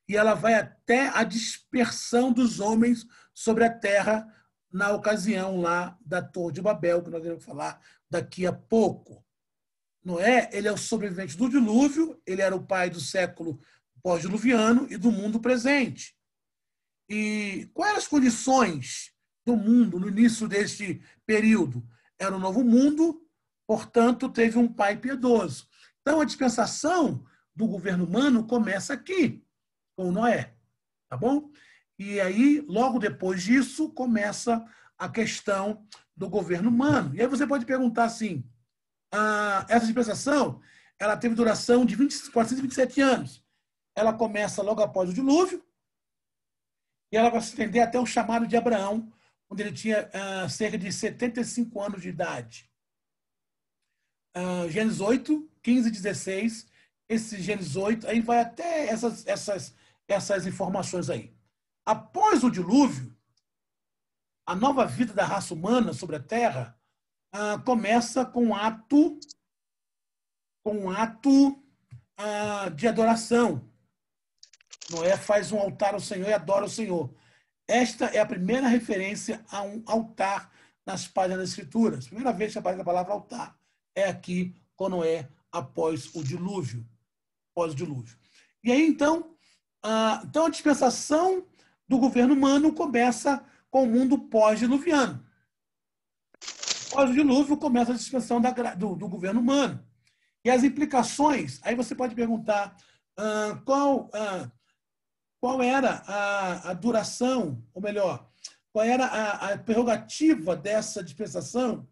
A: e ela vai até a dispersão dos homens sobre a terra na ocasião lá da Torre de Babel, que nós vamos falar daqui a pouco. Noé, ele é o sobrevivente do dilúvio, ele era o pai do século pós-diluviano e do mundo presente. E quais eram as condições do mundo no início deste período? Era um novo mundo, portanto, teve um pai piedoso. Então, a dispensação do governo humano começa aqui, com Noé, tá bom? E aí, logo depois disso, começa a questão do governo humano. E aí você pode perguntar assim, essa dispensação, ela teve duração de 427 anos. Ela começa logo após o dilúvio, e ela vai se estender até o chamado de Abraão, onde ele tinha cerca de 75 anos de idade. Gênesis 8, 15 e 16, esse Gênesis 8, aí vai até essas informações aí. Após o dilúvio, a nova vida da raça humana sobre a Terra começa com um ato de adoração. Noé faz um altar ao Senhor e adora o Senhor. Esta é a primeira referência a um altar nas páginas das Escrituras. A primeira vez que aparece a palavra altar é aqui com Noé após o dilúvio. E aí, então a dispensação do governo humano começa com o mundo pós-diluviano. Após o dilúvio, começa a dispensação do governo humano. E as implicações, aí você pode perguntar qual era a duração, ou melhor, qual era a prerrogativa dessa dispensação,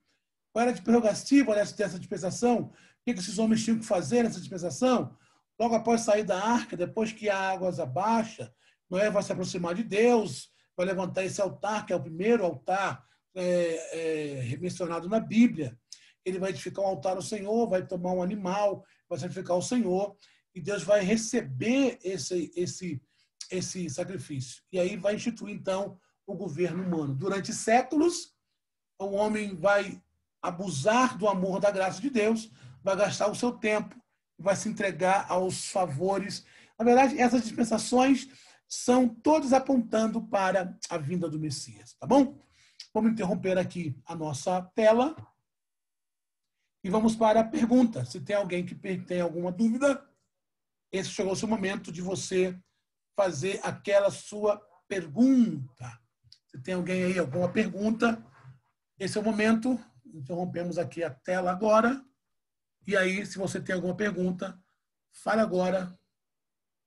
A: qual era a prerrogativa dessa dispensação, o que esses homens tinham que fazer nessa dispensação. Logo após sair da arca, depois que a água abaixa, Noé vai se aproximar de Deus, vai levantar esse altar, que é o primeiro altar mencionado na Bíblia. Ele vai edificar um altar ao Senhor, vai tomar um animal, vai sacrificar ao Senhor, e Deus vai receber esse sacrifício. E aí vai instituir, então, o governo humano. Durante séculos, o homem vai abusar do amor, da graça de Deus, vai gastar o seu tempo, vai se entregar aos favores. Na verdade, essas dispensações são todas apontando para a vinda do Messias, tá bom? Vamos interromper aqui a nossa tela e vamos para a pergunta. Se tem alguém que tem alguma dúvida, esse chegou o seu momento de você fazer aquela sua pergunta. Se tem alguém aí, alguma pergunta, esse é o momento. Interrompemos aqui a tela agora. E aí, se você tem alguma pergunta, fale agora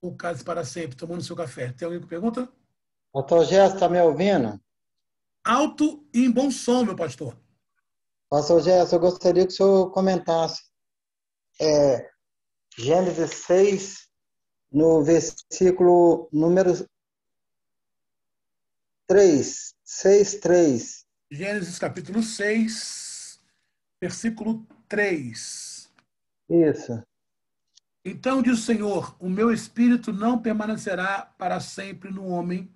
A: ou case para sempre, tomando seu café. Tem alguém com pergunta?
C: Pastor Gerson, está me ouvindo?
A: Alto e em bom som, meu pastor.
C: Pastor Gerson, eu gostaria que o senhor comentasse Gênesis 6, no versículo número 3, 6:3.
A: Gênesis capítulo 6, versículo 3.
C: Isso.
A: Então diz o Senhor, o meu espírito não permanecerá para sempre no homem,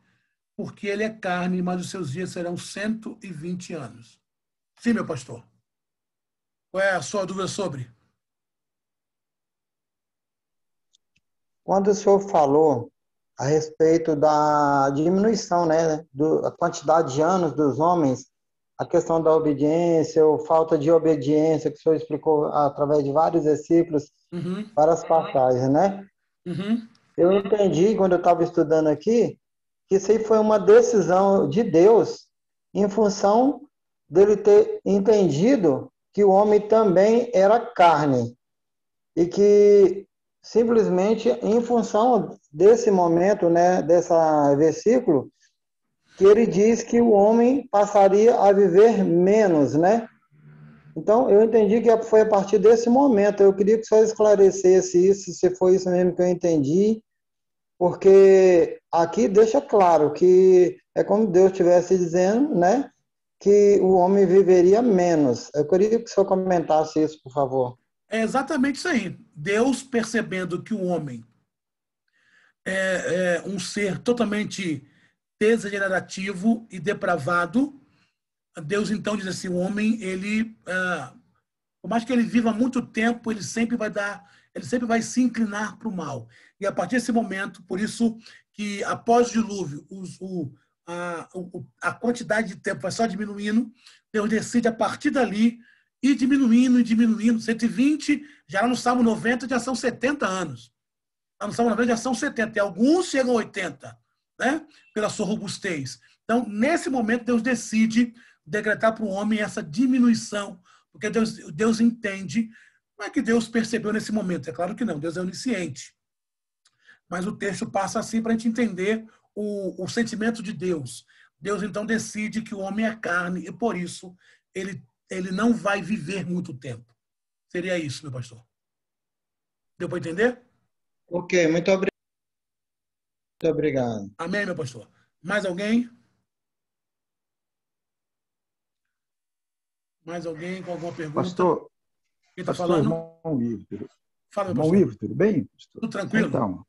A: porque ele é carne, mas os seus dias serão 120 anos. Sim, meu pastor. Qual é a sua dúvida sobre?
C: Quando o senhor falou a respeito da diminuição, né, da quantidade de anos dos homens, a questão da obediência ou falta de obediência, que o senhor explicou através de vários versículos,
A: Uhum,
C: várias passagens, né?
A: uhum.
C: Eu entendi, quando eu estava estudando aqui, que isso aí foi uma decisão de Deus em função dele ter entendido que o homem também era carne e que simplesmente em função desse momento, né, desse versículo, que ele diz que o homem passaria a viver menos, né? Então, eu entendi que foi a partir desse momento. Eu queria que o senhor esclarecesse isso, se foi isso mesmo que eu entendi, porque aqui deixa claro que é como Deus estivesse dizendo, né, que o homem viveria menos. Eu queria que o senhor comentasse isso, por favor.
A: É exatamente isso aí. Deus, percebendo que o homem é um ser totalmente degenerativo e depravado, Deus então diz assim, o homem, ele, por mais que ele viva muito tempo, ele sempre vai se inclinar para o mal. E a partir desse momento, por isso que após o dilúvio, a quantidade de tempo vai só diminuindo, Deus decide a partir dali ir diminuindo e diminuindo. 120, já no Salmo 90 já são 70 anos. Lá no Salmo 90 já são 70, e alguns chegam a 80, né? Pela sua robustez. Então, nesse momento, Deus decide decretar para o homem essa diminuição, porque Deus entende. Não é que Deus percebeu nesse momento, é claro que não, Deus é onisciente. Mas o texto passa assim para a gente entender o sentimento de Deus. Deus então decide que o homem é carne e por isso ele não vai viver muito tempo. Seria isso, meu pastor. Deu para entender?
C: Ok, muito obrigado.
A: Amém, meu pastor. Mais alguém? Mais alguém com alguma pergunta?
D: Pastor,
A: Quem está
D: pastor,
A: falando?
D: irmão Ivo.
A: Fala, meu
D: Irmão
A: pastor.
D: Ivo, tudo bem? Pastor?
A: Tudo tranquilo?
D: Então,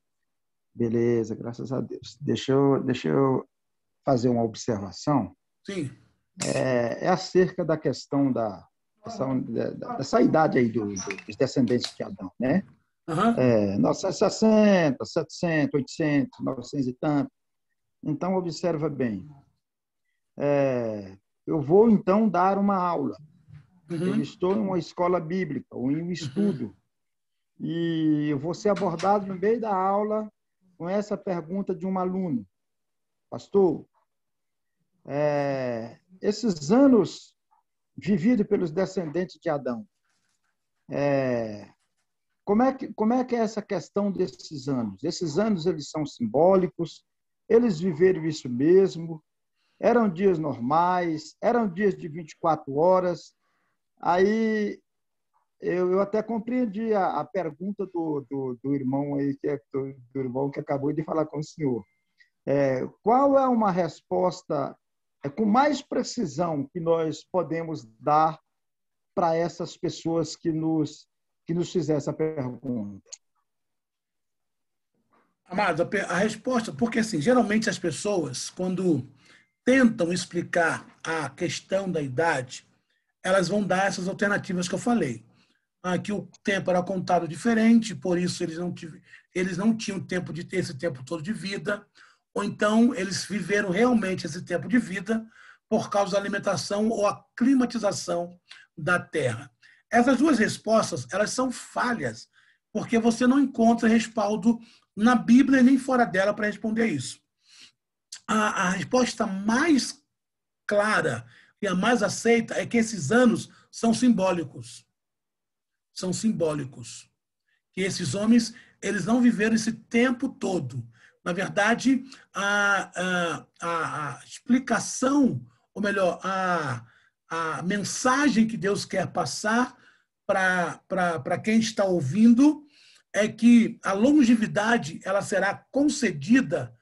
D: beleza, graças a Deus. Deixa eu fazer uma observação.
A: Sim.
D: É acerca da questão dessa idade aí dos descendentes de Adão, né?
A: Uhum.
D: 960, 700, 800, 900 e tanto. Então, observa bem. Eu vou, então, dar uma aula. Eu
A: Uhum.
D: estou em uma escola bíblica, ou em um estudo, e eu vou ser abordado no meio da aula com essa pergunta de um aluno. Pastor, esses anos vividos pelos descendentes de Adão, como é que é essa questão desses anos? Esses anos, eles são simbólicos, eles viveram isso mesmo, eram dias normais, eram dias de 24 horas. Aí eu até compreendi a pergunta do irmão aí, do irmão que acabou de falar com o senhor. Qual é uma resposta com mais precisão que nós podemos dar para essas pessoas que nos fizeram essa pergunta?
A: Amado, a resposta, porque assim, geralmente as pessoas, quando tentam explicar a questão da idade, elas vão dar essas alternativas que eu falei. Que o tempo era contado diferente, por isso eles não tinham tempo de ter esse tempo todo de vida, ou então eles viveram realmente esse tempo de vida por causa da alimentação ou a climatização da Terra. Essas duas respostas, elas são falhas, porque você não encontra respaldo na Bíblia nem fora dela para responder isso. A resposta mais clara e a mais aceita é que esses anos são simbólicos. São simbólicos. Que esses homens, eles não viveram esse tempo todo. Na verdade, a explicação, ou melhor, a mensagem que Deus quer passar para quem está ouvindo é que a longevidade ela será concedida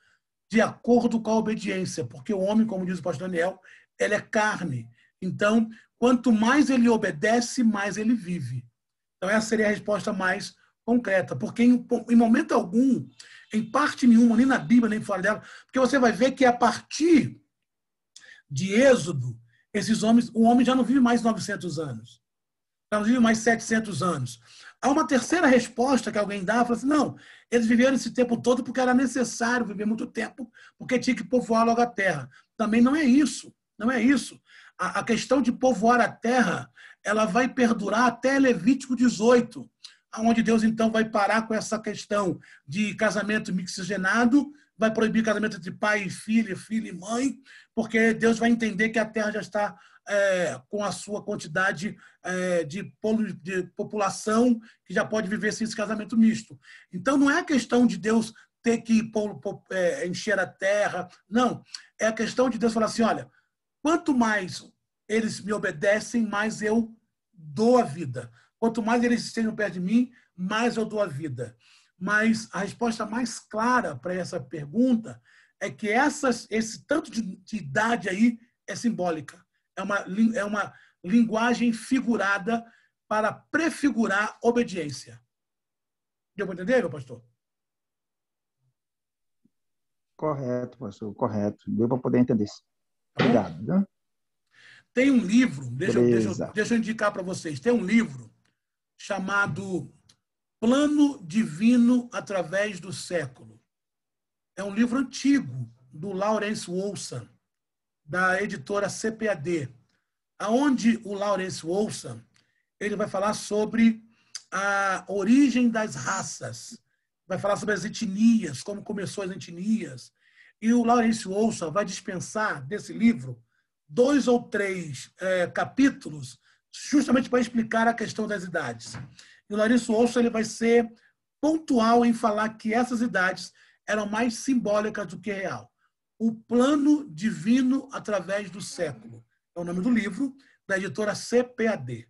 A: de acordo com a obediência, porque o homem, como diz o pastor Daniel, ele é carne. Então, quanto mais ele obedece, mais ele vive. Então, essa seria a resposta mais concreta, porque em momento algum, em parte nenhuma, nem na Bíblia, nem fora dela, porque você vai ver que a partir de Êxodo, Esses homens, o homem já não vive mais 900 anos, já não vive mais 700 anos. Há uma terceira resposta que alguém dá, fala assim, não, eles viveram esse tempo todo porque era necessário viver muito tempo, porque tinha que povoar logo a terra. Também não é isso, não é isso. A questão de povoar a terra, ela vai perdurar até Levítico 18, onde Deus então vai parar com essa questão de casamento mixigenado, vai proibir casamento entre pai e filho, filho e mãe, porque Deus vai entender que a terra já está com a sua quantidade de população que já pode viver sem esse casamento misto. Então, não é a questão de Deus ter que encher a terra, não. É a questão de Deus falar assim, olha, quanto mais eles me obedecem, mais eu dou a vida. Quanto mais eles estejam perto de mim, mais eu dou a vida. Mas a resposta mais clara para essa pergunta é que esse tanto de idade aí é simbólica. É uma linguagem figurada para prefigurar obediência. Deu para entender, meu pastor?
D: Correto, pastor, correto. Deu para poder entender isso. Obrigado. Né?
A: Tem um livro, deixa eu indicar para vocês, tem um livro chamado Plano Divino através do Século. É um livro antigo, do Lawrence Wolfson, da editora CPAD, aonde o Lawrence Wolfson ele vai falar sobre a origem das raças, vai falar sobre as etnias, como começou as etnias, e o Lawrence Wolfson vai dispensar desse livro 2 ou 3 capítulos justamente para explicar a questão das idades. E o Lawrence Wolfson ele vai ser pontual em falar que essas idades eram mais simbólicas do que real. O Plano Divino através do Século. É o nome do livro, da editora CPAD.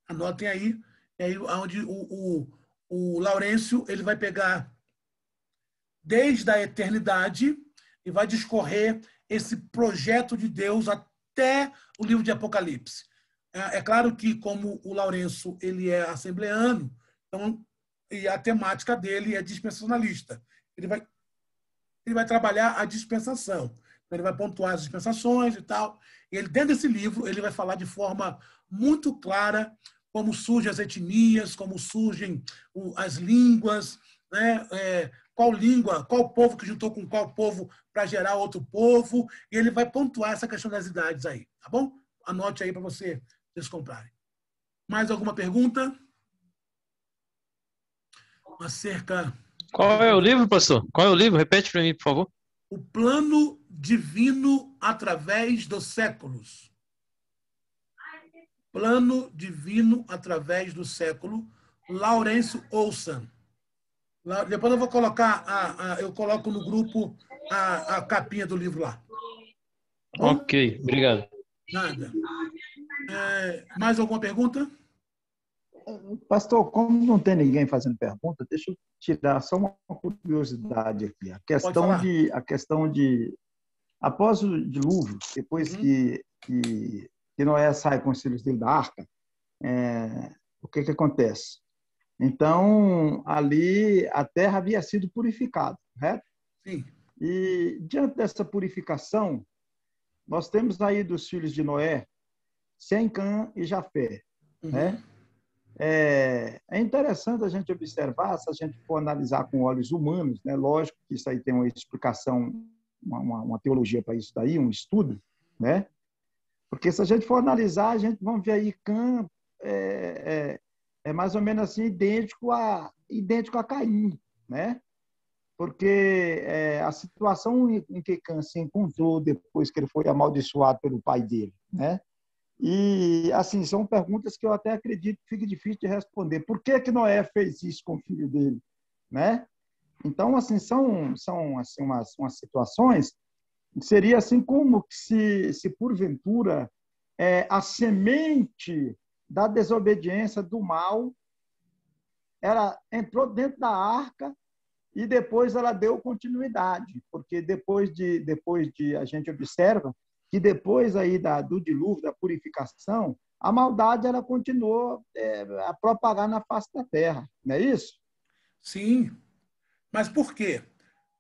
A: Anotem aí, onde o Laurêncio ele vai pegar desde a eternidade e vai discorrer esse projeto de Deus até o livro de Apocalipse. É claro que, como o Laurêncio ele é assembleano, então, e a temática dele é dispensacionalista. Ele vai trabalhar a dispensação. Ele vai pontuar as dispensações e tal. E ele, dentro desse livro, ele vai falar de forma muito clara como surgem as etnias, como surgem as línguas, né? Qual língua, qual povo que juntou com qual povo para gerar outro povo. E ele vai pontuar essa questão das idades aí, tá bom? Anote aí para vocês comprarem. Mais alguma pergunta? Acerca...
E: Qual é o livro, pastor? Qual é o livro? Repete para mim, por favor.
A: O Plano Divino através dos séculos. Plano Divino através do século. Lawrence Olson. Depois eu vou colocar, eu coloco no grupo a capinha do livro lá. Bom?
E: Ok, obrigado.
A: Nada. Mais alguma pergunta?
D: Pastor, como não tem ninguém fazendo pergunta, deixa eu tirar só uma curiosidade aqui. A questão de após o dilúvio, depois que Noé sai com os filhos dele da arca, o que acontece? Então, ali a terra havia sido purificada, correto?
A: Sim.
D: E diante dessa purificação, nós temos aí dos filhos de Noé, Sem, Cã e Jafé, né? É interessante a gente observar, se a gente for analisar com olhos humanos, né? Lógico que isso aí tem uma explicação, uma teologia para isso daí, um estudo, né? Porque se a gente for analisar, a gente vamos ver aí Cã é mais ou menos assim idêntico a Caim, né? Porque a situação em que Cã se encontrou depois que ele foi amaldiçoado pelo pai dele, né? E, assim, são perguntas que eu até acredito que fica difícil de responder. Por que Noé fez isso com o filho dele, né? Então, assim, são assim, umas situações que seria assim como se porventura, a semente da desobediência, do mal, ela entrou dentro da arca e depois ela deu continuidade, porque depois de a gente observa que depois aí do dilúvio, da purificação, a maldade ela continuou a propagar na face da terra, não é isso?
A: Sim. Mas por quê?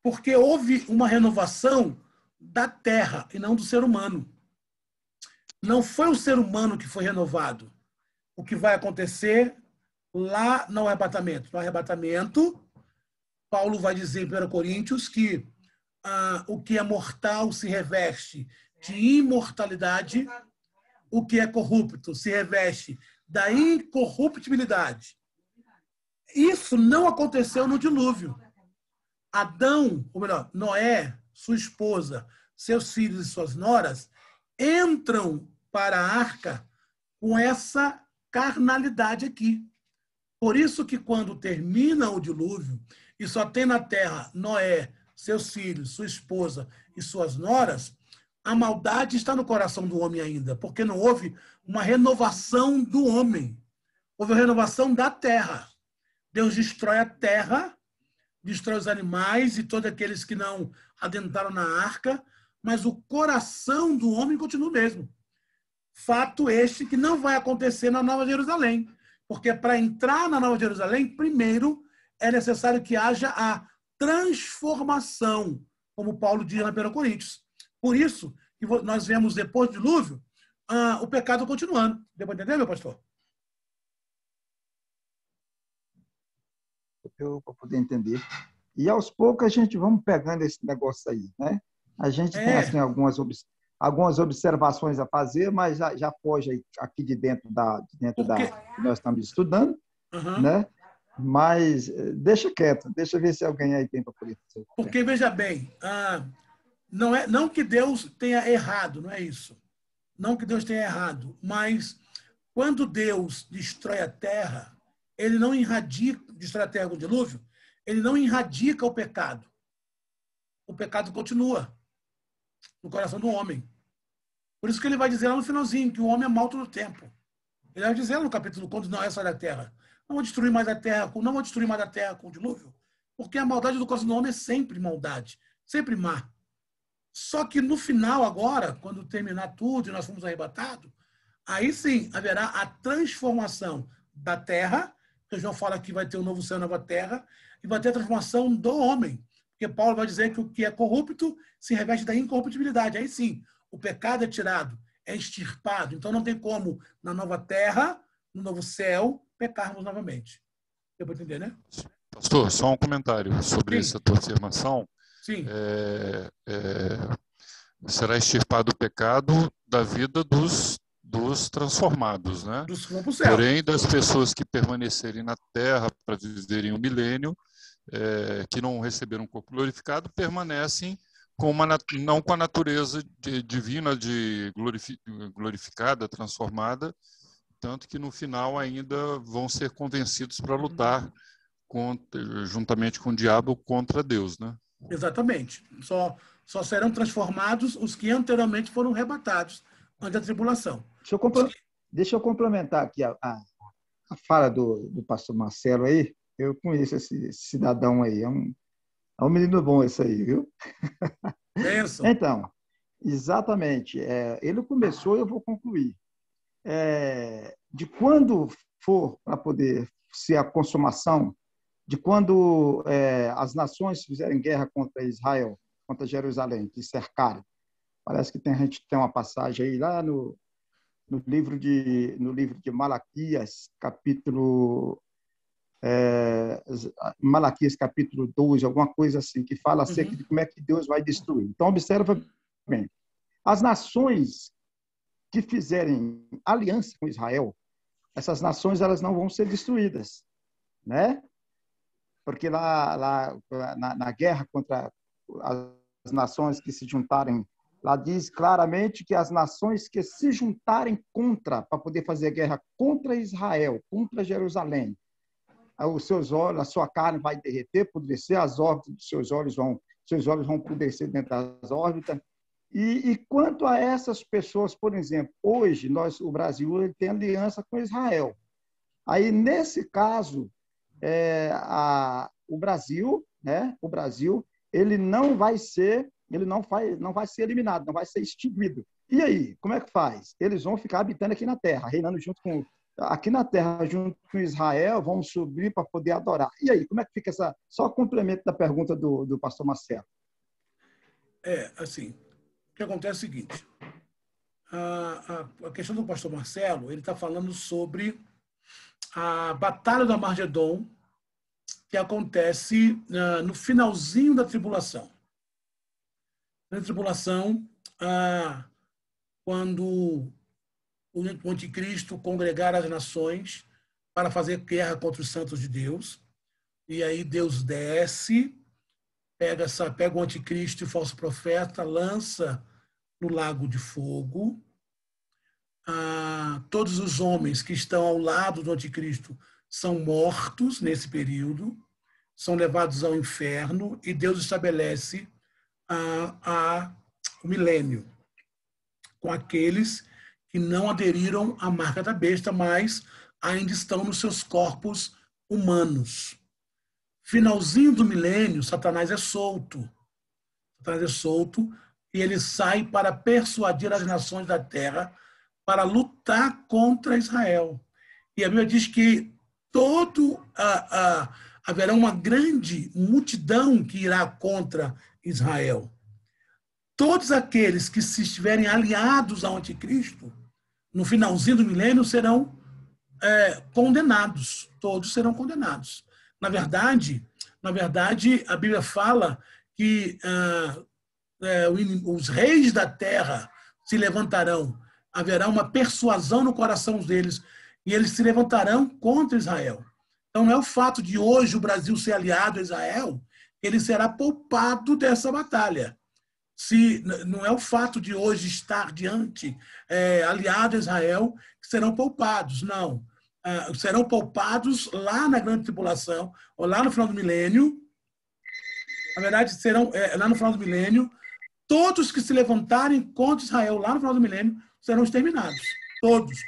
A: Porque houve uma renovação da terra e não do ser humano. Não foi o ser humano que foi renovado. O que vai acontecer lá no arrebatamento. No arrebatamento, Paulo vai dizer em 1 Coríntios que o que é mortal se reveste de imortalidade, o que é corrupto se reveste da incorruptibilidade. Isso não aconteceu no dilúvio. Adão, ou melhor, Noé, sua esposa, seus filhos e suas noras entram para a arca com essa carnalidade aqui. Por isso que quando termina o dilúvio e só tem na terra Noé, seus filhos, sua esposa e suas noras, a maldade está no coração do homem ainda, porque não houve uma renovação do homem. Houve a renovação da terra. Deus destrói a terra, destrói os animais e todos aqueles que não adentraram na arca, mas o coração do homem continua o mesmo. Fato este que não vai acontecer na Nova Jerusalém, porque para entrar na Nova Jerusalém, primeiro é necessário que haja a transformação, como Paulo diz na 1 Coríntios. Por isso que nós vemos depois do dilúvio o pecado continuando. Deu para entender, meu pastor?
D: Para poder entender. E aos poucos a gente vamos pegando esse negócio aí, né? A gente tem assim, algumas observações a fazer, mas já foge aqui de dentro da que nós estamos estudando, né? Mas deixa quieto, deixa eu ver se alguém aí tem para poder fazer.
A: Porque, veja bem, não que Deus tenha errado, não é isso. Não que Deus tenha errado, mas quando Deus destrói a terra, ele não destrói a terra com o dilúvio, ele não erradica o pecado. O pecado continua no coração do homem. Por isso que ele vai dizer lá no finalzinho que o homem é mau todo o tempo. Ele vai dizer no capítulo, quando não é só da terra, não vou destruir mais a terra com o dilúvio, porque a maldade do coração do homem é sempre maldade, sempre má. Só que no final agora, quando terminar tudo e nós formos arrebatados, aí sim haverá a transformação da terra, que João fala que vai ter um novo céu e nova terra, e vai ter a transformação do homem. Porque Paulo vai dizer que o que é corrupto se reveste da incorruptibilidade. Aí sim, o pecado é tirado, é extirpado. Então não tem como, na nova terra, no novo céu, pecarmos novamente. Deu para entender, né?
F: Pastor, só um comentário sobre essa tua afirmação.
A: Sim.
F: Será extirpado o pecado da vida dos transformados, né?
A: Dos que vão para o céu.
F: Porém, das pessoas que permanecerem na terra para viverem o milênio, que não receberam um corpo glorificado, permanecem não com a natureza divina glorificada, transformada, tanto que no final ainda vão ser convencidos para lutar juntamente com o diabo contra Deus, né?
A: Exatamente. Só serão transformados os que anteriormente foram arrebatados antes da tribulação.
D: Deixa eu complementar aqui a fala do pastor Marcelo aí. Eu conheço esse cidadão aí. É um menino bom esse aí, viu?
A: Benção.
D: Então, exatamente. Ele começou e eu vou concluir. De quando for para poder ser a consumação, de quando as nações fizerem guerra contra Israel, contra Jerusalém, que cercaram. Parece que a gente tem uma passagem aí lá no livro de Malaquias, capítulo Malaquias, capítulo 12, alguma coisa assim, que fala acerca de como é que Deus vai destruir. Então, observa bem. As nações que fizerem aliança com Israel, essas nações elas não vão ser destruídas, né? Porque lá na guerra contra as nações que se juntarem, lá diz claramente que as nações que se juntarem para poder fazer guerra contra Israel, contra Jerusalém, os seus olhos, a sua carne vai derreter, apodrecer, as órbitas dos seus olhos vão apodrecer dentro das órbitas. E quanto a essas pessoas, por exemplo, hoje o Brasil ele tem aliança com Israel. Aí nesse caso o Brasil, né? O Brasil ele não vai ser eliminado, não vai ser extinguido. E aí, como é que faz? Eles vão ficar habitando aqui na Terra, reinando aqui na Terra, junto com Israel, vão subir para poder adorar. E aí, como é que fica essa... Só complemento da pergunta do pastor Marcelo.
A: Assim, o que acontece é o seguinte, a questão do pastor Marcelo, ele está falando sobre a Batalha do Armagedon, que acontece no finalzinho da tribulação. Na tribulação, quando o anticristo congregar as nações para fazer guerra contra os santos de Deus, e aí Deus desce, pega o anticristo e o falso profeta, lança no lago de fogo. Todos os homens que estão ao lado do anticristo são mortos nesse período, são levados ao inferno, e Deus estabelece o milênio com aqueles que não aderiram à marca da besta, mas ainda estão nos seus corpos humanos. Finalzinho do milênio, Satanás é solto. Satanás é solto e ele sai para persuadir as nações da terra para lutar contra Israel. E a Bíblia diz que haverá uma grande multidão que irá contra Israel. Todos aqueles que se estiverem aliados ao anticristo, no finalzinho do milênio, serão condenados. Todos serão condenados. Na verdade, a Bíblia fala que os reis da terra se levantarão, haverá uma persuasão no coração deles, e eles se levantarão contra Israel. Então, não é o fato de hoje o Brasil ser aliado a Israel, ele será poupado dessa batalha. Não é o fato de hoje estar aliado a Israel que serão poupados, não. Serão poupados lá na grande tribulação, ou lá no final do milênio. Na verdade, serão lá no final do milênio, todos que se levantarem contra Israel lá no final do milênio serão exterminados. Todos.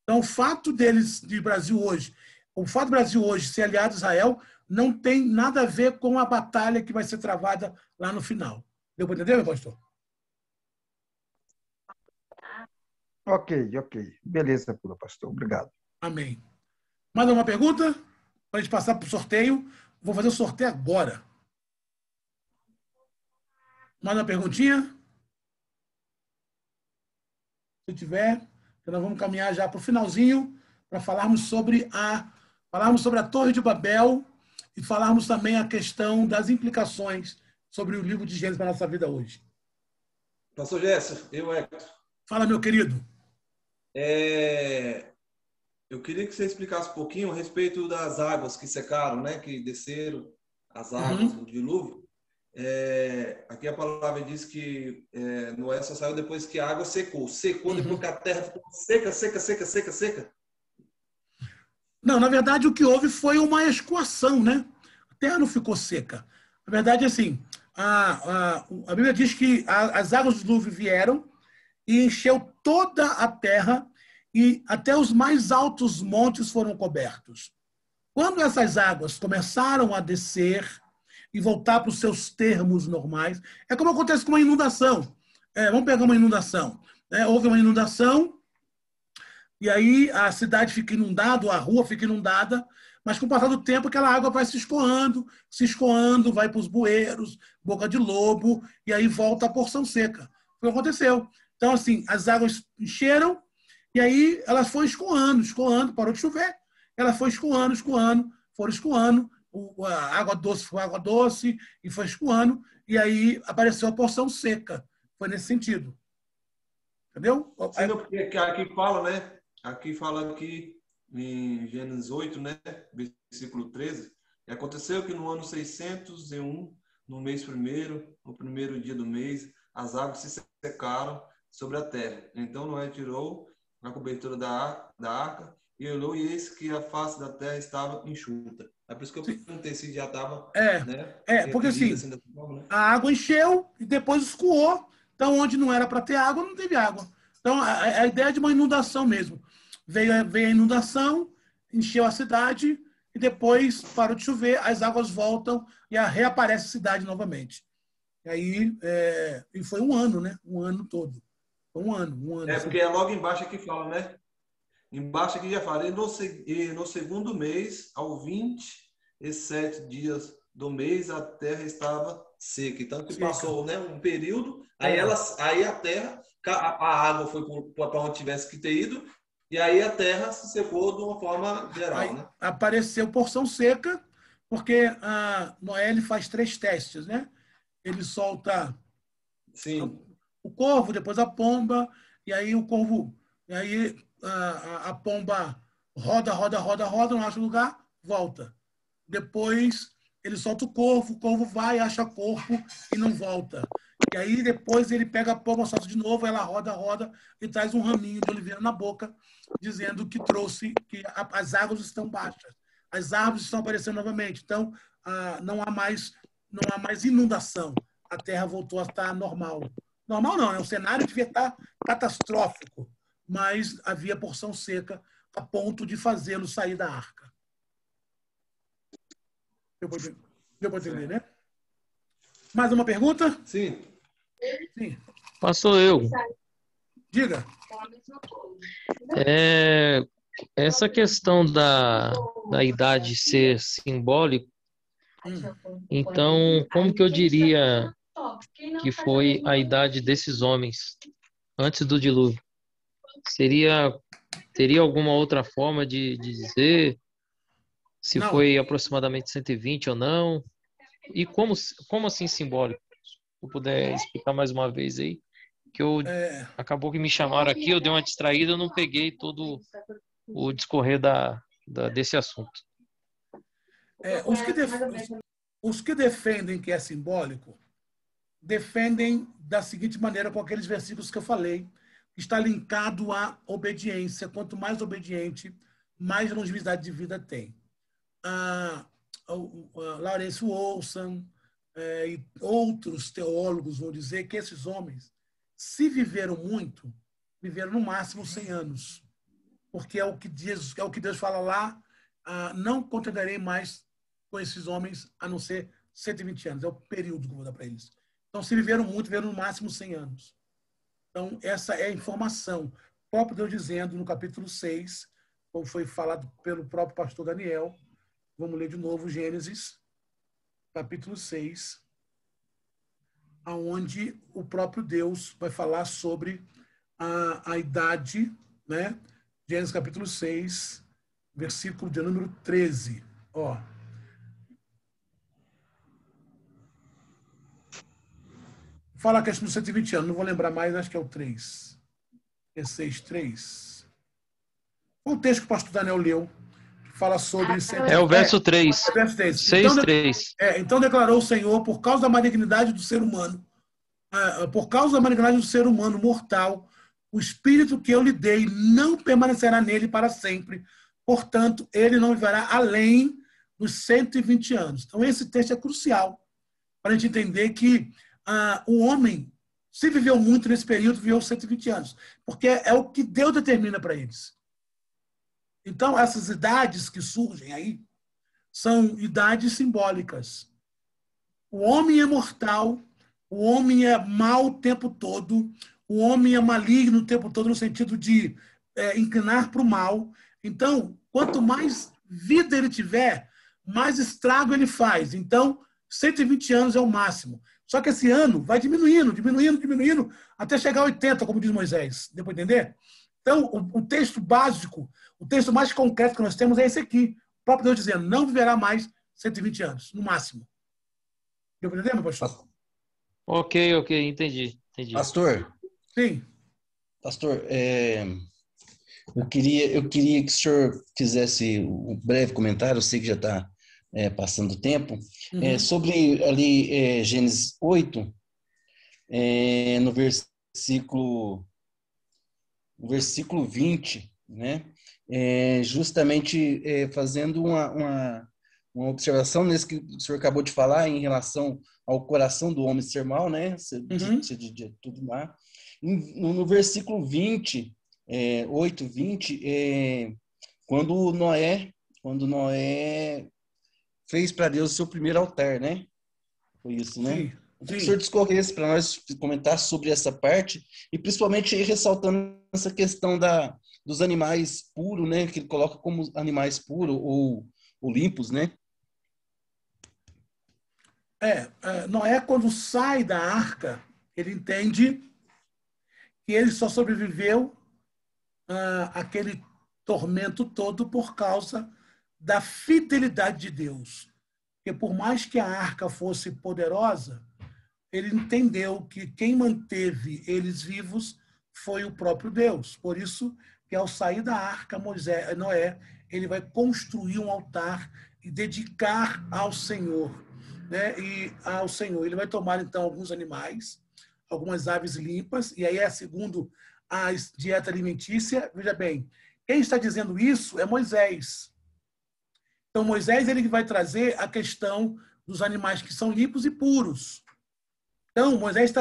A: Então, o fato do Brasil hoje ser aliado a Israel não tem nada a ver com a batalha que vai ser travada lá no final. Deu para entender, meu pastor?
D: Ok. Beleza, pastor. Obrigado.
A: Amém. Mais alguma pergunta? Para a gente passar para o sorteio. Vou fazer o sorteio agora. Mais uma perguntinha? Se tiver, então nós vamos caminhar já para o finalzinho para falarmos sobre a Torre de Babel e falarmos também a questão das implicações sobre o livro de Gênesis para a nossa vida hoje.
G: Pastor Gerson, Hector.
A: Fala, meu querido.
G: Eu queria que você explicasse um pouquinho a respeito das águas que secaram, né? Que desceram as águas do dilúvio. Aqui a palavra diz que Noé só saiu depois que a água secou. Secou depois que a terra ficou seca.
A: Não, na verdade, o que houve foi uma escoação, né? A terra não ficou seca. Na verdade, assim, a Bíblia diz que as águas do dilúvio vieram e encheu toda a terra e até os mais altos montes foram cobertos. Quando essas águas começaram a descer e voltar para os seus termos normais, é como acontece com uma inundação. Vamos pegar uma inundação. Houve uma inundação e aí a cidade fica inundada, a rua fica inundada, mas com o passar do tempo aquela água vai se escoando, vai para os bueiros, boca de lobo, e aí volta a porção seca. Foi o que aconteceu. Então, assim, as águas encheram, e aí elas foram escoando, parou de chover, elas foram foram escoando, a água doce foi água doce, e foi escoando, e aí apareceu a porção seca. Foi nesse sentido. Entendeu?
G: Sim, porque aqui fala, né? Aqui fala aqui em Gênesis 8, né? Versículo 13. E aconteceu que no ano 601, no mês primeiro, no primeiro dia do mês, as águas se secaram sobre a terra. Então Noé tirou a cobertura da arca e olhou, e eis que a face da terra estava enxuta. É por isso que eu perguntei se já estava...
A: porque assim, forma, né? A água encheu e depois escoou. Então, onde não era para ter água, não teve água. Então, a ideia é de uma inundação mesmo. Veio a inundação, encheu a cidade e depois parou de chover, as águas voltam e reaparece a cidade novamente. E aí, e foi um ano, né? Um ano todo. Foi um ano.
G: Porque logo embaixo aqui fala, né? Embaixo aqui já fala, e no segundo mês, ao 27 dias do mês, a terra estava seca. Então, que
A: Seca.
G: passou, né, um período, aí,
A: É.
G: aí a terra, a água foi para onde tivesse que ter ido, e aí a terra se secou de uma forma geral,
A: Aí
G: né?
A: apareceu porção seca, porque Noé ele faz 3 testes, né? Ele solta
G: Sim.
A: o corvo, depois a pomba, e aí o corvo, e aí a pomba roda, não acha lugar, volta. Depois ele solta o corvo vai, acha corpo e não volta. E aí depois ele pega a pomba, solta de novo, ela roda e traz um raminho de oliveira na boca, dizendo que trouxe, que as águas estão baixas. As árvores estão aparecendo novamente. Então, não há mais inundação. A terra voltou a estar normal. Normal não, né? O cenário devia estar catastrófico, mas havia porção seca a ponto de fazê-lo sair da arca. Deu para entender, né? Mais uma pergunta?
G: Sim.
A: Sim.
E: Pastor, eu.
A: Diga.
E: Essa questão da idade ser simbólico, então, como que eu diria que foi a idade desses homens antes do dilúvio? Teria alguma outra forma de dizer se
A: Não.
E: foi aproximadamente 120 ou não? E como assim simbólico? Se eu puder explicar mais uma vez aí, que acabou que me chamaram aqui, eu dei uma distraída, eu não peguei todo o discorrer desse assunto.
A: Os que defendem que é simbólico, defendem da seguinte maneira, com aqueles versículos que eu falei, que está linkado à obediência. Quanto mais obediente, mais longevidade de vida tem. Lawrence Olson e outros teólogos vão dizer que esses homens, se viveram muito, viveram no máximo 100 anos. Porque é o que Deus fala lá, não contenderei mais com esses homens, a não ser 120 anos. É o período que eu vou dar para eles. Então, se viveram muito, viveram no máximo 100 anos. Então, essa é a informação. O próprio Deus dizendo no capítulo 6, como foi falado pelo próprio pastor Daniel, vamos ler de novo Gênesis, capítulo 6, onde o próprio Deus vai falar sobre a idade, né? Gênesis capítulo 6, versículo de número 13. Fala a questão dos 120 anos, não vou lembrar mais, acho que é o 3. É 6, 3. Foi o texto que o pastor Daniel leu, que fala sobre...
E: É o verso 3.
A: É o verso 3.
E: 6, 3.
A: Então declarou o Senhor, por causa da malignidade do ser humano, mortal, o espírito que eu lhe dei não permanecerá nele para sempre. Portanto, ele não viverá além dos 120 anos. Então, esse texto é crucial para a gente entender que o homem, se viveu muito nesse período, viveu 120 anos. Porque é o que Deus determina para eles. Então, essas idades que surgem aí são idades simbólicas. O homem é mortal, o homem é mau o tempo todo, o homem é maligno o tempo todo, no sentido de inclinar para o mal. Então, quanto mais vida ele tiver, mais estrago ele faz. Então, 120 anos é o máximo. Só que esse ano vai diminuindo, até chegar a 80, como diz Moisés. Deu para entender? Então, o texto básico, o texto mais concreto que nós temos é esse aqui. O próprio Deus dizendo, não viverá mais 120 anos, no máximo. Deu para entender, meu pastor?
E: Ok, entendi.
H: Pastor?
A: Sim.
H: Pastor, eu queria que o senhor fizesse um breve comentário, eu sei que já está passando o tempo, sobre ali Gênesis 8, no versículo 20, né? Justamente fazendo uma observação nesse que o senhor acabou de falar em relação ao coração do homem ser mau, né? De tudo lá. No versículo 20, 8, 20, quando Noé fez para Deus o seu primeiro altar, né? Foi isso, né?
A: Sim.
H: Que o senhor discorresse para nós comentar sobre essa parte e principalmente ressaltando essa questão dos animais puros, né? Que ele coloca como animais puros ou limpos, né?
A: Noé, quando sai da arca, ele entende que ele só sobreviveu àquele tormento todo por causa da fidelidade de Deus. Porque por mais que a arca fosse poderosa, ele entendeu que quem manteve eles vivos foi o próprio Deus. Por isso que ao sair da arca, Noé, ele vai construir um altar e dedicar ao Senhor, né? E ao Senhor. Ele vai tomar, então, alguns animais, algumas aves limpas, e aí é segundo a dieta alimentícia. Veja bem, quem está dizendo isso é Moisés. Então, Moisés ele vai trazer a questão dos animais que são limpos e puros. Então, Moisés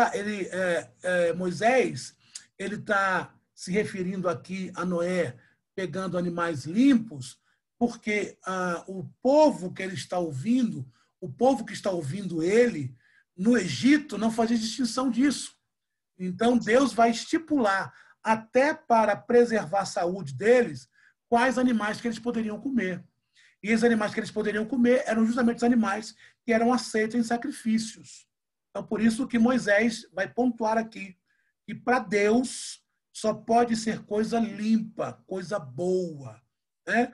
A: está se referindo aqui a Noé pegando animais limpos, porque o povo que ele está ouvindo, o povo que está ouvindo ele, no Egito, não fazia distinção disso. Então, Deus vai estipular, até para preservar a saúde deles, quais animais que eles poderiam comer. E os animais que eles poderiam comer eram justamente os animais que eram aceitos em sacrifícios. Então, por isso que Moisés vai pontuar aqui que para Deus só pode ser coisa limpa, coisa boa. Né?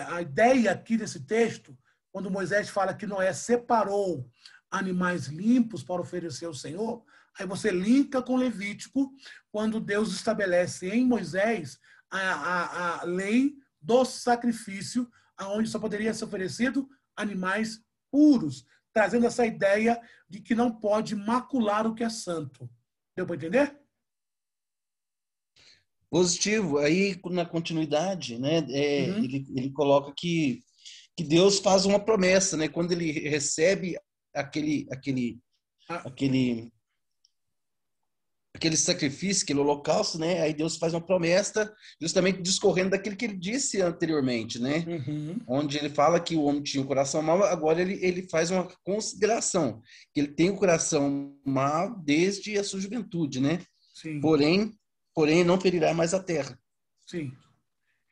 A: A ideia aqui desse texto, quando Moisés fala que Noé separou animais limpos para oferecer ao Senhor, aí você linka com Levítico, quando Deus estabelece em Moisés a lei do sacrifício, onde só poderia ser oferecido animais puros, trazendo essa ideia de que não pode macular o que é santo. Deu para entender?
H: Positivo. Aí, na continuidade, né, ele coloca que Deus faz uma promessa, né? Quando ele recebe aquele sacrifício, aquele holocausto, né? Aí Deus faz uma promessa, justamente discorrendo daquilo que ele disse anteriormente, né? Onde ele fala que o homem tinha um coração mau, agora ele faz uma consideração, que ele tem o coração mau desde a sua juventude, né?
A: Sim.
H: Porém não ferirá mais a terra.
A: Sim.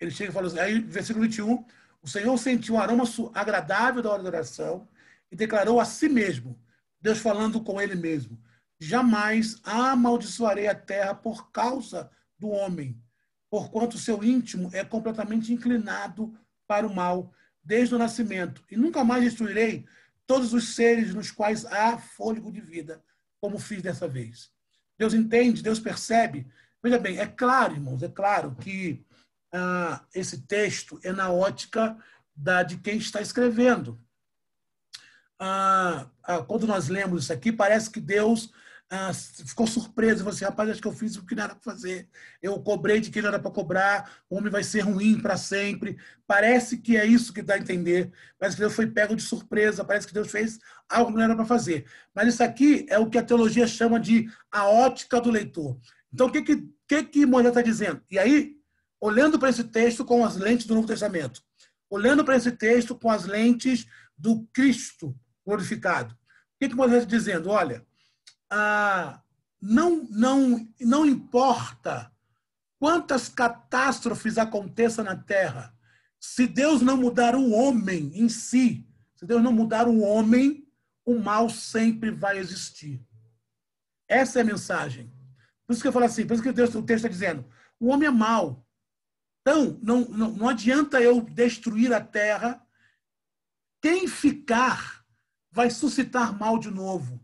A: Ele chega e fala assim, aí, versículo 21, o Senhor sentiu um aroma agradável da hora da oração e declarou a si mesmo, Deus falando com ele mesmo, jamais amaldiçoarei a terra por causa do homem, porquanto seu íntimo é completamente inclinado para o mal desde o nascimento, e nunca mais destruirei todos os seres nos quais há fôlego de vida, como fiz dessa vez. Deus entende, Deus percebe. Veja bem, é claro, irmãos, é claro que esse texto é na ótica de quem está escrevendo. Quando nós lemos isso aqui, parece que Deus ficou surpreso, falou assim, rapaz, acho que eu fiz o que não era para fazer, eu cobrei de quem não era para cobrar, o homem vai ser ruim para sempre. Parece que é isso que dá a entender, parece que Deus foi pego de surpresa, parece que Deus fez algo que não era para fazer. Mas isso aqui é o que a teologia chama de a ótica do leitor. Então, o que Moisés está dizendo? E aí, olhando para esse texto com as lentes do Novo Testamento, olhando para esse texto com as lentes do Cristo glorificado, o que Moisés está dizendo? Olha, não importa quantas catástrofes aconteçam na Terra, se Deus não mudar o homem em si, se Deus não mudar o homem, o mal sempre vai existir. Essa é a mensagem. Por isso que eu falo assim, por isso que o texto está dizendo, o homem é mau. Então, não adianta eu destruir a terra. Quem ficar vai suscitar mal de novo.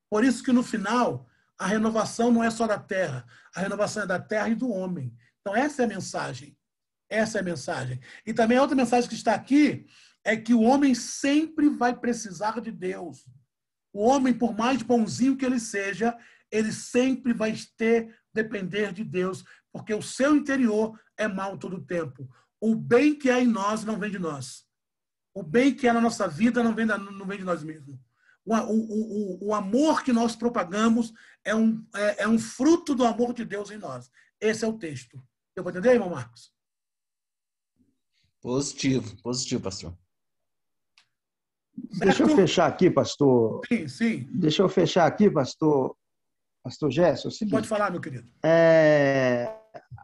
A: Por isso que, no final, a renovação não é só da terra. A renovação é da terra e do homem. Então, essa é a mensagem. Essa é a mensagem. E também a outra mensagem que está aqui é que o homem sempre vai precisar de Deus. O homem, por mais bonzinho que ele seja, ele sempre vai depender de Deus, porque o seu interior é mau todo o tempo. O bem que há em nós não vem de nós. O bem que há na nossa vida não vem de nós mesmos. O amor que nós propagamos é um fruto do amor de Deus em nós. Esse é o texto. Deu para entender, irmão Marcos?
H: Positivo, pastor.
A: Certo?
D: Deixa eu fechar aqui, pastor.
A: Sim.
D: Deixa eu fechar aqui, pastor Gerson.
A: Pode falar, meu querido.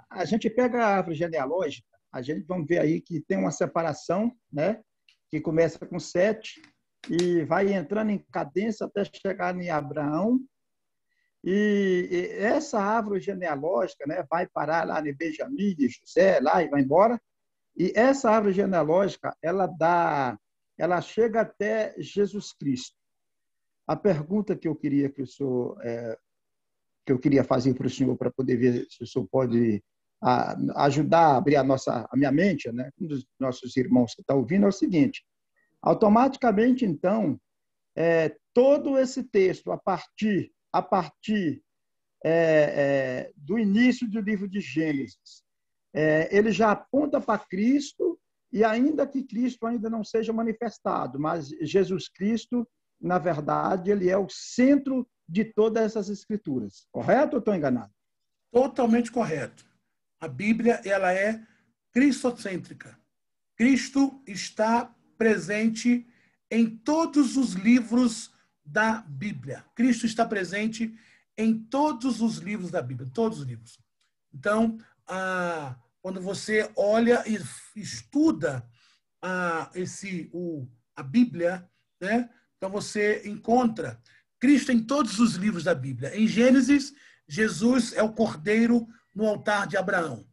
D: A gente pega a árvore genealógica, vamos ver aí que tem uma separação, né? Que começa com Sete, e vai entrando em cadência até chegar em Abraão. E essa árvore genealógica, né, vai parar lá em Benjamim, de José, lá e vai embora. E essa árvore genealógica, ela chega até Jesus Cristo. A pergunta que eu queria que eu queria fazer para o senhor, para poder ver se o senhor pode ajudar a abrir a minha mente, né? Um dos nossos irmãos que está ouvindo, é o seguinte: automaticamente, então, todo esse texto, a partir do início do livro de Gênesis, ele já aponta para Cristo, e ainda que Cristo ainda não seja manifestado, mas Jesus Cristo, na verdade, ele é o centro de todas essas escrituras. Correto ou estou enganado?
A: Totalmente correto. A Bíblia, ela é cristocêntrica. Cristo está presente em todos os livros da Bíblia. Cristo está presente em todos os livros da Bíblia, todos os livros. Então, quando você olha e estuda a Bíblia, né? Então você encontra Cristo em todos os livros da Bíblia. Em Gênesis, Jesus é o cordeiro no altar de Abraão.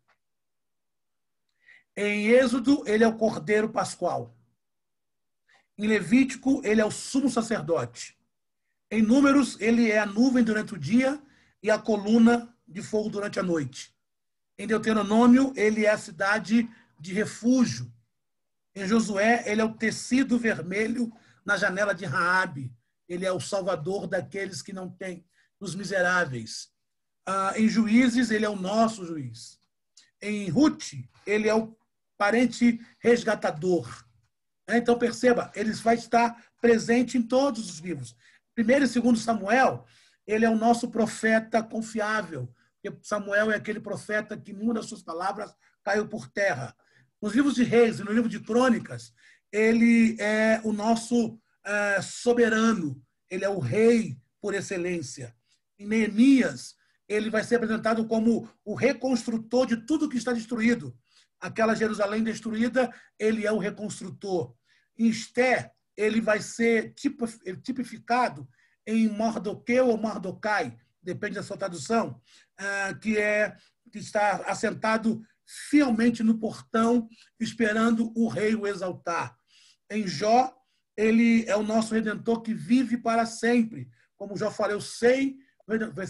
A: Em Êxodo, ele é o cordeiro pascual. Em Levítico, ele é o sumo sacerdote. Em Números, ele é a nuvem durante o dia e a coluna de fogo durante a noite. Em Deuteronômio, ele é a cidade de refúgio. Em Josué, ele é o tecido vermelho na janela de Raabe. Ele é o salvador daqueles que não têm, dos miseráveis. Em Juízes, ele é o nosso juiz. Em Ruth, ele é o parente resgatador. Então, perceba, ele vai estar presente em todos os livros. 1º e 2º Samuel, ele é o nosso profeta confiável. Porque Samuel é aquele profeta que nenhuma das suas palavras caiu por terra. Nos livros de Reis e no livro de Crônicas, ele é o nosso soberano. Ele é o rei por excelência. Em Neemias, ele vai ser apresentado como o reconstrutor de tudo que está destruído. Aquela Jerusalém destruída, ele é o reconstrutor. Em Esté, ele vai ser tipificado em Mardoqueu ou Mardocai, depende da sua tradução, que está assentado fielmente no portão, esperando o rei o exaltar. Em Jó, ele é o nosso Redentor que vive para sempre. Como Jó fala, eu sei,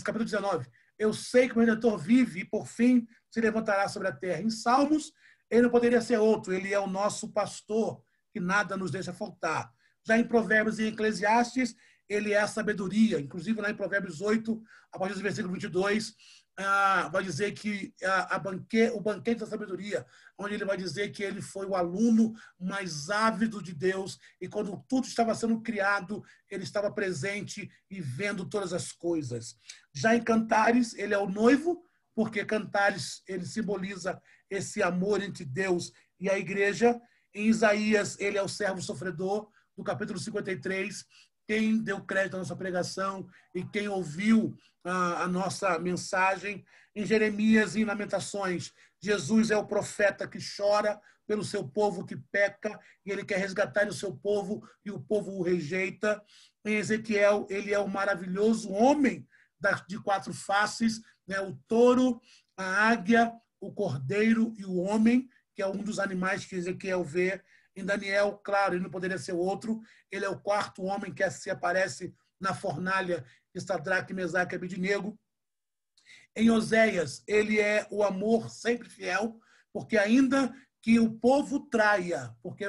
A: capítulo 19, eu sei que o Redentor vive e, por fim, se levantará sobre a terra. Em Salmos, ele não poderia ser outro, ele é o nosso pastor, que nada nos deixa faltar. Já em Provérbios e Eclesiastes, ele é a sabedoria. Inclusive, lá em Provérbios 8, a partir do versículo 22, vai dizer que o banquete da sabedoria, onde ele vai dizer que ele foi o aluno mais ávido de Deus, e quando tudo estava sendo criado, ele estava presente e vendo todas as coisas. Já em Cantares, ele é o noivo, porque Cantares ele simboliza esse amor entre Deus e a igreja. Em Isaías, ele é o servo sofredor, do capítulo 53, quem deu crédito à nossa pregação e quem ouviu a nossa mensagem. Em Jeremias e em Lamentações, Jesus é o profeta que chora pelo seu povo que peca, e ele quer resgatar o seu povo, e o povo o rejeita. Em Ezequiel, ele é o maravilhoso homem de 4 faces, né? O touro, a águia, o cordeiro e o homem, que é um dos animais que Ezequiel vê. Em Daniel, claro, ele não poderia ser outro, ele é o 4º homem que se aparece na fornalha de Sadraque, Mesaque e Abednego. Em Oséias, ele é o amor sempre fiel, porque ainda que o povo traia, porque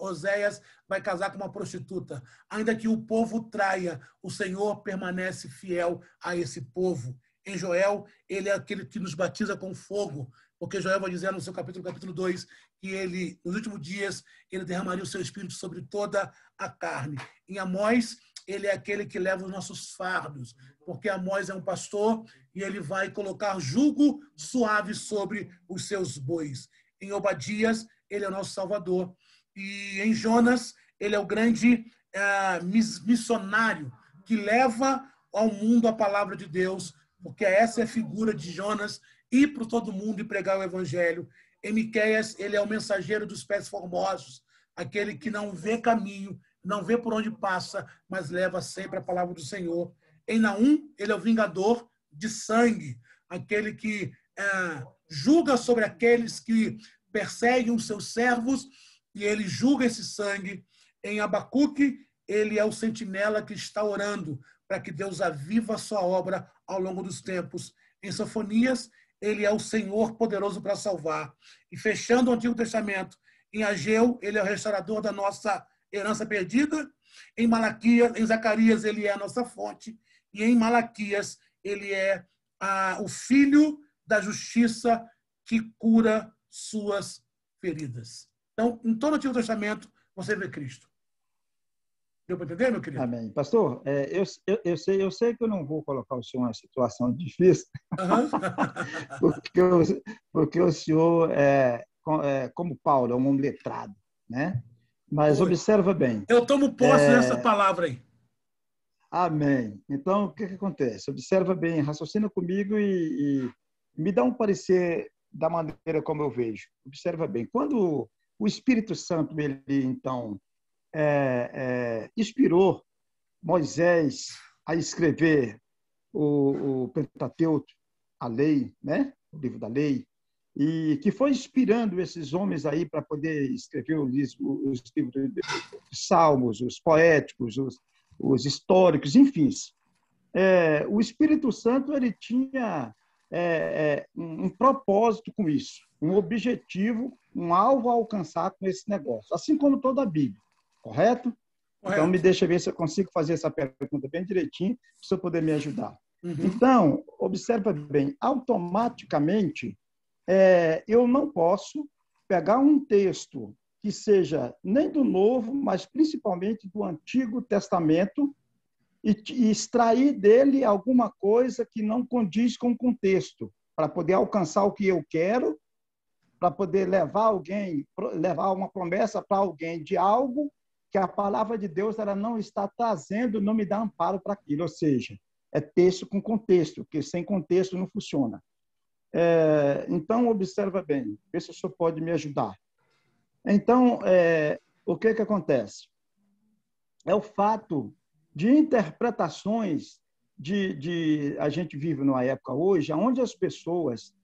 A: Oséias vai casar com uma prostituta, ainda que o povo traia, o Senhor permanece fiel a esse povo. Em Joel, ele é aquele que nos batiza com fogo, porque Joel vai dizer no seu capítulo 2, que ele, nos últimos dias, ele derramaria o seu espírito sobre toda a carne. Em Amós, ele é aquele que leva os nossos fardos, porque Amós é um pastor e ele vai colocar jugo suave sobre os seus bois. Em Obadias, ele é o nosso Salvador. E em Jonas, ele é o grande missionário que leva ao mundo a palavra de Deus, porque essa é a figura de Jonas, ir para todo mundo e pregar o evangelho. Em Miqueias, ele é o mensageiro dos pés formosos, aquele que não vê caminho, não vê por onde passa, mas leva sempre a palavra do Senhor. Em Naum, ele é o vingador de sangue, aquele que julga sobre aqueles que perseguem os seus servos, e ele julga esse sangue. Em Abacuque, ele é o sentinela que está orando para que Deus aviva a sua obra ao longo dos tempos. Em Sofonias, ele é o Senhor poderoso para salvar. E fechando o Antigo Testamento, em Ageu, ele é o restaurador da nossa herança perdida. Em Malaquias, em Zacarias, ele é a nossa fonte. E em Malaquias, ele é o filho da justiça que cura suas feridas. Então, em todo o Antigo Testamento, você vê Cristo. Deu para entender, meu querido?
D: Amém. Pastor, eu sei que eu não vou colocar o senhor em uma situação difícil, porque o senhor, como Paulo, é um homem letrado, né? Mas observa bem.
A: Eu tomo posse dessa palavra aí.
D: Amém. Então, o que acontece? Observa bem, raciocina comigo e me dá um parecer da maneira como eu vejo. Observa bem. Quando o Espírito Santo, ele, então, inspirou Moisés a escrever o Pentateuco, a lei, né? O livro da lei, e que foi inspirando esses homens aí para poder escrever os livros de salmos, os poéticos, os históricos, enfim. O Espírito Santo ele tinha um propósito com isso, um objetivo, um alvo a alcançar com esse negócio, assim como toda a Bíblia, correto? Então, me deixa ver se eu consigo fazer essa pergunta bem direitinho, para o senhor poder me ajudar. Então, observa bem, automaticamente, eu não posso pegar um texto que seja nem do Novo, mas principalmente do Antigo Testamento, e extrair dele alguma coisa que não condiz com o contexto, para poder alcançar o que eu quero, para poder levar uma promessa para alguém de algo que a palavra de Deus ela não está trazendo, não me dá amparo para aquilo. Ou seja, é texto com contexto, porque sem contexto não funciona. Então, observa bem, vê se o senhor pode me ajudar. Então, o que acontece? É o fato de interpretações a gente vive numa época hoje onde as pessoas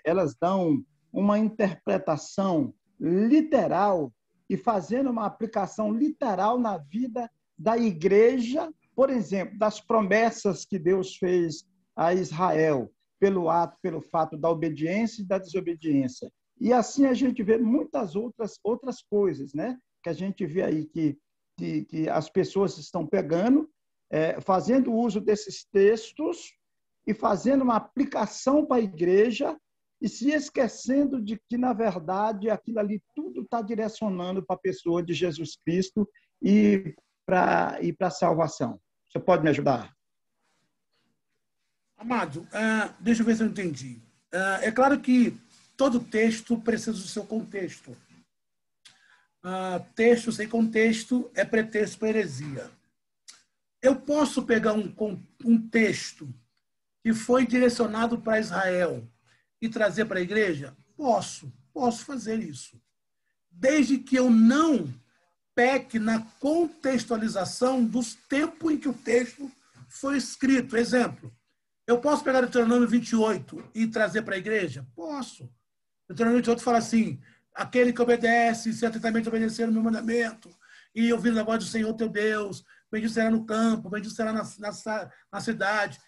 D: elas dão uma interpretação literal e fazendo uma aplicação literal na vida da igreja, por exemplo, das promessas que Deus fez a Israel pelo fato da obediência e da desobediência. E assim a gente vê muitas outras coisas, né? Que a gente vê aí que as pessoas estão pegando, fazendo uso desses textos e fazendo uma aplicação para a igreja e se esquecendo de que, na verdade, aquilo ali tudo está direcionando para a pessoa de Jesus Cristo e para a salvação. Você pode me ajudar?
A: Amado, deixa eu ver se eu entendi. É claro que todo texto precisa do seu contexto. Texto sem contexto é pretexto para heresia. Eu posso pegar um texto que foi direcionado para Israel e trazer para a igreja? Posso fazer isso. Desde que eu não peque na contextualização dos tempos em que o texto foi escrito. Exemplo, eu posso pegar o Deuteronômio 28 e trazer para a igreja? Posso. O Deuteronômio 28 fala assim: aquele que obedece, se atentamente obedecer o meu mandamento, e ouvir a voz do Senhor teu Deus, bendito será no campo, bendito será na cidade.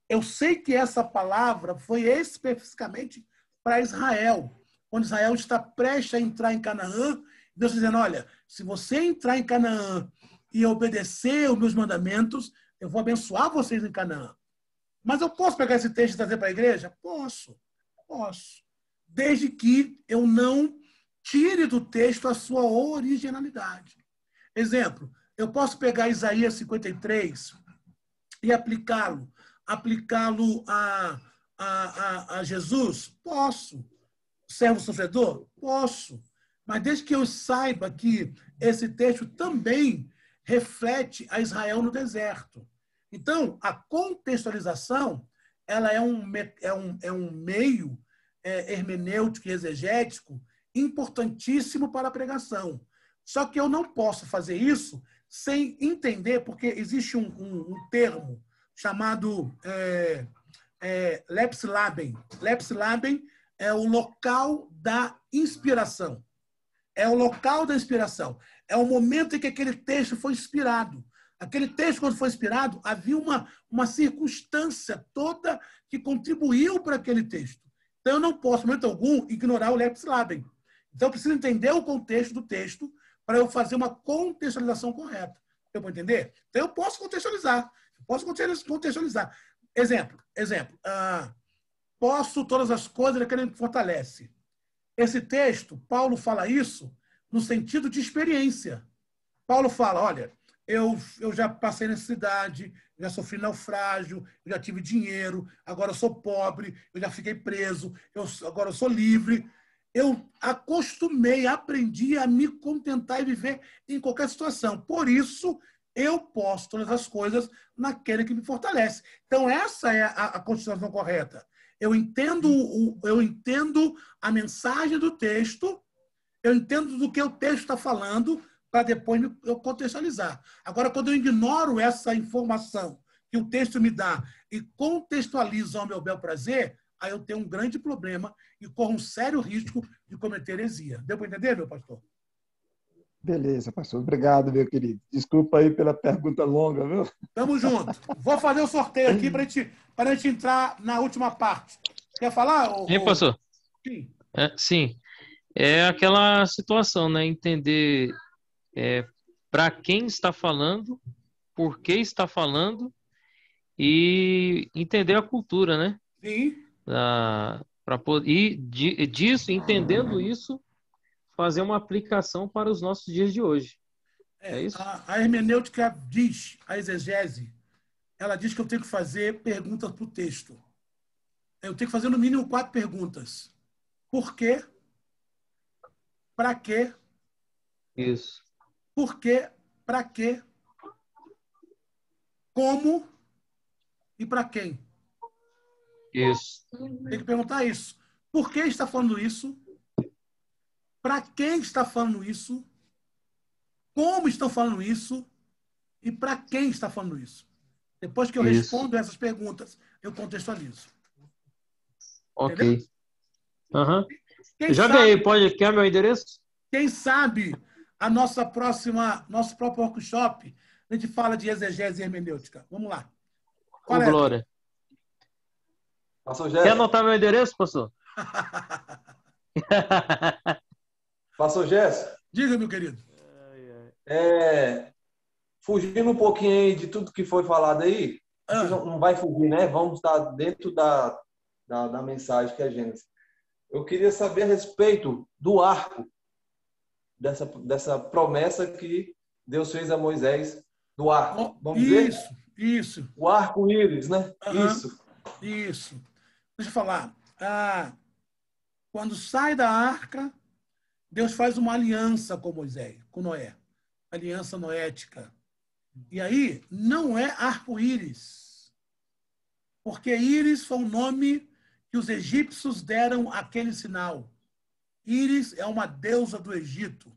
A: Eu sei que essa palavra foi especificamente para Israel, quando Israel está prestes a entrar em Canaã, Deus dizendo: olha, se você entrar em Canaã e obedecer os meus mandamentos, eu vou abençoar vocês em Canaã. Mas eu posso pegar esse texto e trazer para a igreja? Posso. Desde que eu não tire do texto a sua originalidade. Exemplo, eu posso pegar Isaías 53 e aplicá-lo a Jesus? Posso. Servo sofredor? Posso. Mas desde que eu saiba que esse texto também reflete a Israel no deserto. Então, a contextualização ela é um meio hermenêutico e exegético importantíssimo para a pregação. Só que eu não posso fazer isso sem entender, porque existe um termo chamado Lepsilaben. Lepsilaben é o local da inspiração. É o local da inspiração. É o momento em que aquele texto foi inspirado. Aquele texto, quando foi inspirado, havia uma circunstância toda que contribuiu para aquele texto. Então, eu não posso, em momento algum, ignorar o Lepsilaben. Então, eu preciso entender o contexto do texto para eu fazer uma contextualização correta. Eu vou entender? Então, eu posso contextualizar. Exemplo. Posso todas as coisas daquele que fortalece. Esse texto, Paulo fala isso no sentido de experiência. Paulo fala, olha, eu já passei necessidade, já sofri naufrágio, eu já tive dinheiro, agora eu sou pobre, eu já fiquei preso, agora eu sou livre. Eu aprendi a me contentar e viver em qualquer situação. Por isso, eu posso todas as coisas naquele que me fortalece. Então, essa é a constituição correta. Eu entendo a mensagem do texto, eu entendo do que o texto está falando, para depois eu contextualizar. Agora, quando eu ignoro essa informação que o texto me dá e contextualizo ao meu bel prazer, aí eu tenho um grande problema e corro um sério risco de cometer heresia. Deu para entender, meu pastor?
D: Beleza, pastor. Obrigado, meu querido. Desculpa aí pela pergunta longa, viu?
A: Tamo junto. Vou fazer o sorteio aqui para a gente entrar na última parte. Quer falar?
E: Sim, pastor?
A: Sim.
E: Sim. É aquela situação, né? Entender para quem está falando, por que está falando e entender a cultura, né?
A: Sim.
E: E disso, entendendo isso, fazer uma aplicação para os nossos dias de hoje. É isso?
A: A hermenêutica diz, a exegese, ela diz que eu tenho que fazer perguntas para o texto. Eu tenho que fazer no mínimo 4 perguntas. Por quê? Para quê?
E: Isso.
A: Por quê? Para quê? Como? E para quem?
E: Isso.
A: Tem que perguntar isso. Por que está falando isso? Para quem está falando isso? Como estão falando isso? E para quem está falando isso? Depois que eu respondo essas perguntas, eu contextualizo.
E: Ok. Uhum. Já ganhei. Quer meu endereço?
A: Quem sabe nosso próprio workshop, a gente fala de exegese e hermenêutica. Vamos lá.
E: Ô, Glória.
G: Pastor
E: Quer anotar meu endereço, pastor?
G: Pastor Gerson.
A: Diga, meu querido.
G: Fugindo um pouquinho aí de tudo que foi falado aí, não vai fugir, né? Vamos estar dentro da mensagem que é Gênesis. Eu queria saber a respeito do arco, dessa promessa que Deus fez a Moisés, do arco. Vamos dizer?
A: Isso.
G: O arco-íris, né?
A: Isso. Deixa eu falar. Quando sai da arca, Deus faz uma aliança com Moisés, com Noé. Aliança noética. E aí, não é arco-íris. Porque íris foi o nome que os egípcios deram àquele sinal. Íris é uma deusa do Egito.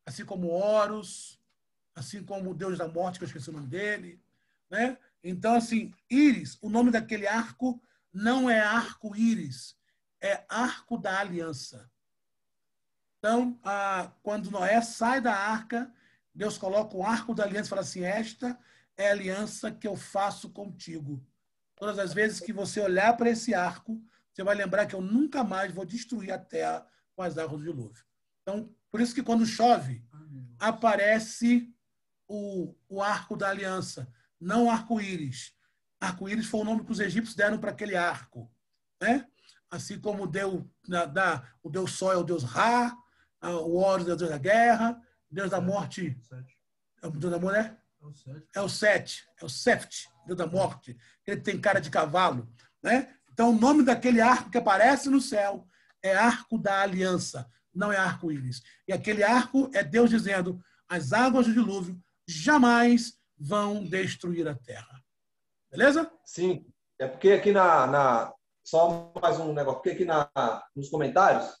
A: Assim como Horus, assim como o deus da morte, que eu esqueci o nome dele. Né? Então, assim, íris, o nome daquele arco não é arco-íris, é arco da aliança. Então, quando Noé sai da arca, Deus coloca o arco da aliança e fala assim, esta é a aliança que eu faço contigo. Todas as vezes que você olhar para esse arco, você vai lembrar que eu nunca mais vou destruir a terra com as águas do dilúvio. Então, por isso que quando chove, aparece o arco da aliança, não o arco-íris. Arco-íris foi o nome que os egípcios deram para aquele arco. Né? Assim como o Deus Sol é o Deus Ra, o Horus é o Deus da guerra, o Deus da morte é o Deus da mulher? É o Sete, é o Seft, Deus da morte. Ele tem cara de cavalo. Né? Então, o nome daquele arco que aparece no céu é arco da aliança, não é arco-íris. E aquele arco é Deus dizendo, as águas do dilúvio jamais vão destruir a terra. Beleza?
G: Sim. É porque aqui só mais um negócio, porque aqui nos comentários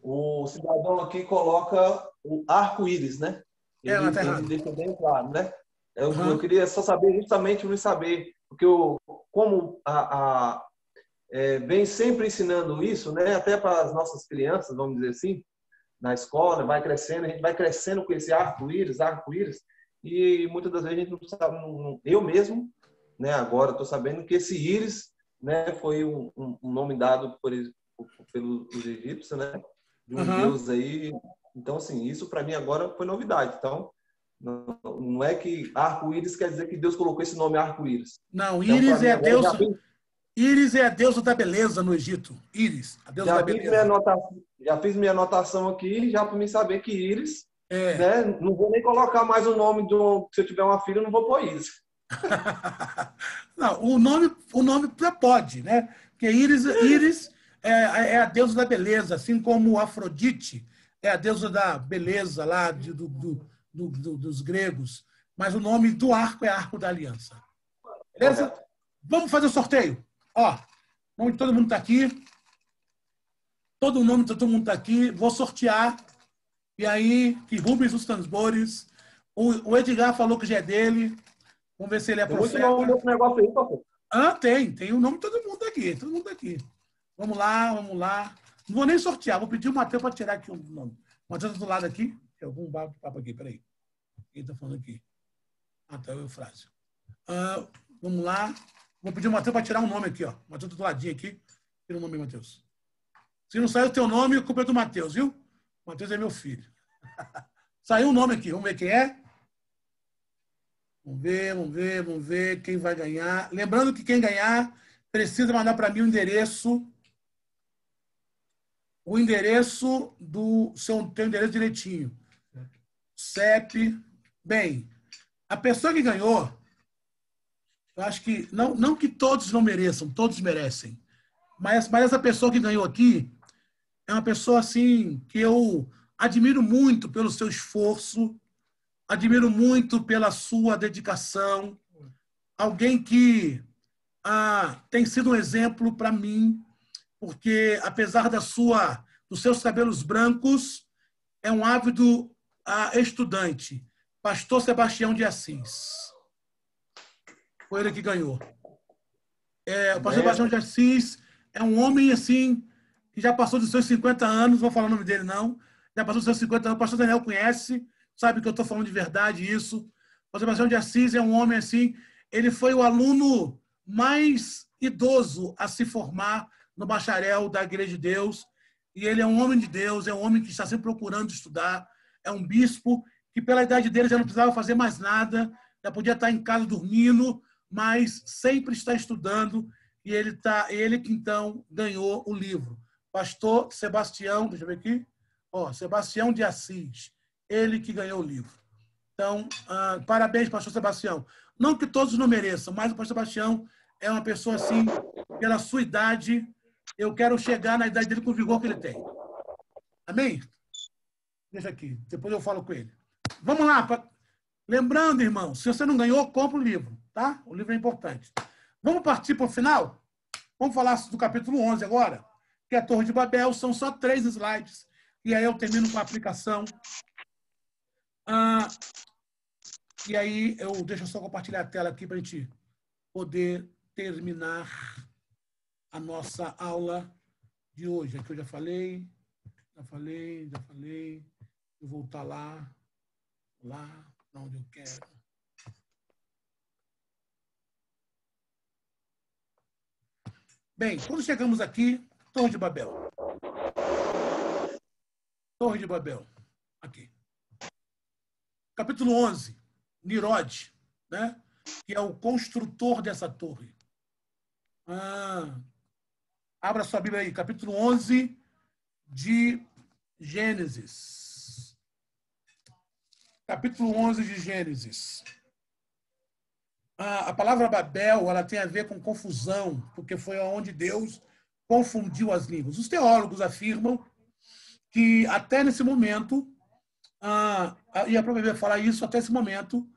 G: O cidadão aqui coloca o arco-íris, né?
A: Mas tá errado.
G: Ele deixa bem claro, né? Eu queria só saber, justamente por saber, porque como vem sempre ensinando isso, né? Até para as nossas crianças, vamos dizer assim, na escola, vai crescendo, a gente vai crescendo com esse arco-íris, e muitas das vezes a gente não sabe, eu mesmo, né? Agora estou sabendo que esse íris, né? Foi um nome dado pelos egípcios, né? De um deus aí. Então, assim, isso para mim agora foi novidade. Então, não é que arco-íris quer dizer que Deus colocou esse nome arco-íris.
A: Não, Íris é a deusa. Íris é a deusa da beleza no Egito. Íris, a deusa da beleza.
G: Já fiz minha anotação aqui, já para me saber que Íris, né? Não vou nem colocar mais o nome se eu tiver uma filha, eu não vou pôr Íris.
A: Não, o nome pode, né? Porque Íris é a deusa da beleza, assim como Afrodite é a deusa da beleza lá dos gregos. Mas o nome do arco é Arco da Aliança. Beleza? Correto. Vamos fazer o sorteio. Ó, o nome de todo mundo está aqui. Todo mundo está aqui. Vou sortear. E aí, que Rubens os tambores. O Edgar falou que já é dele. Vamos ver se ele é profeta.
G: Tem muito nome nesse negócio aí, pastor.
A: Tem o nome de todo mundo aqui. Todo mundo aqui. Vamos lá. Não vou nem sortear. Vou pedir o Matheus para tirar aqui o nome. O Matheus está do lado aqui. Tem algum papo aqui. Peraí. Quem está falando aqui? Tá, o Eufrásio. Vamos lá. Vou pedir o Matheus para tirar um nome aqui, ó. O Matheus está do ladinho aqui. Tira o nome, Matheus. Se não saiu o teu nome, a culpa é do Matheus, viu? O Matheus é meu filho. Saiu um nome aqui. Vamos ver quem é? Vamos ver quem vai ganhar. Lembrando que quem ganhar precisa mandar para mim o endereço do teu endereço direitinho. CEP. Bem, a pessoa que ganhou, eu acho que, não que todos não mereçam, todos merecem, mas essa pessoa que ganhou aqui é uma pessoa assim que eu admiro muito pelo seu esforço, admiro muito pela sua dedicação, alguém que tem sido um exemplo para mim, porque apesar dos seus cabelos brancos, é um ávido estudante. Pastor Sebastião de Assis. Foi ele que ganhou. O pastor Sebastião de Assis é um homem assim que já passou dos seus 50 anos, não vou falar o nome dele não, já passou dos seus 50 anos, o pastor Daniel conhece, sabe que eu estou falando de verdade isso. O pastor Sebastião de Assis é um homem assim, ele foi o aluno mais idoso a se formar no bacharel da Igreja de Deus, e ele é um homem de Deus, é um homem que está sempre procurando estudar, é um bispo que pela idade dele já não precisava fazer mais nada, já podia estar em casa dormindo, mas sempre está estudando, e ele que então ganhou o livro. Pastor Sebastião, deixa eu ver aqui, Sebastião de Assis, ele que ganhou o livro. Então, parabéns, pastor Sebastião. Não que todos não mereçam, mas o pastor Sebastião é uma pessoa assim, pela sua idade, eu quero chegar na idade dele com o vigor que ele tem. Amém? Deixa aqui, depois eu falo com ele. Vamos lá. Lembrando, irmão, se você não ganhou, compra o livro, tá? O livro é importante. Vamos partir para o final? Vamos falar do capítulo 11 agora, que é a Torre de Babel. São só 3 slides. E aí eu termino com a aplicação. E aí deixa eu só compartilhar a tela aqui para a gente poder terminar a nossa aula de hoje. Aqui eu já falei. Vou voltar lá onde eu quero. Bem, quando chegamos aqui, Torre de Babel. Torre de Babel. Aqui. Capítulo 11. Nimrod, né? Que é o construtor dessa torre. Abra sua Bíblia aí. Capítulo 11 de Gênesis. Capítulo 11 de Gênesis. A palavra Babel, ela tem a ver com confusão, porque foi onde Deus confundiu as línguas. Os teólogos afirmam que até nesse momento, e a própria falar isso, até esse momento,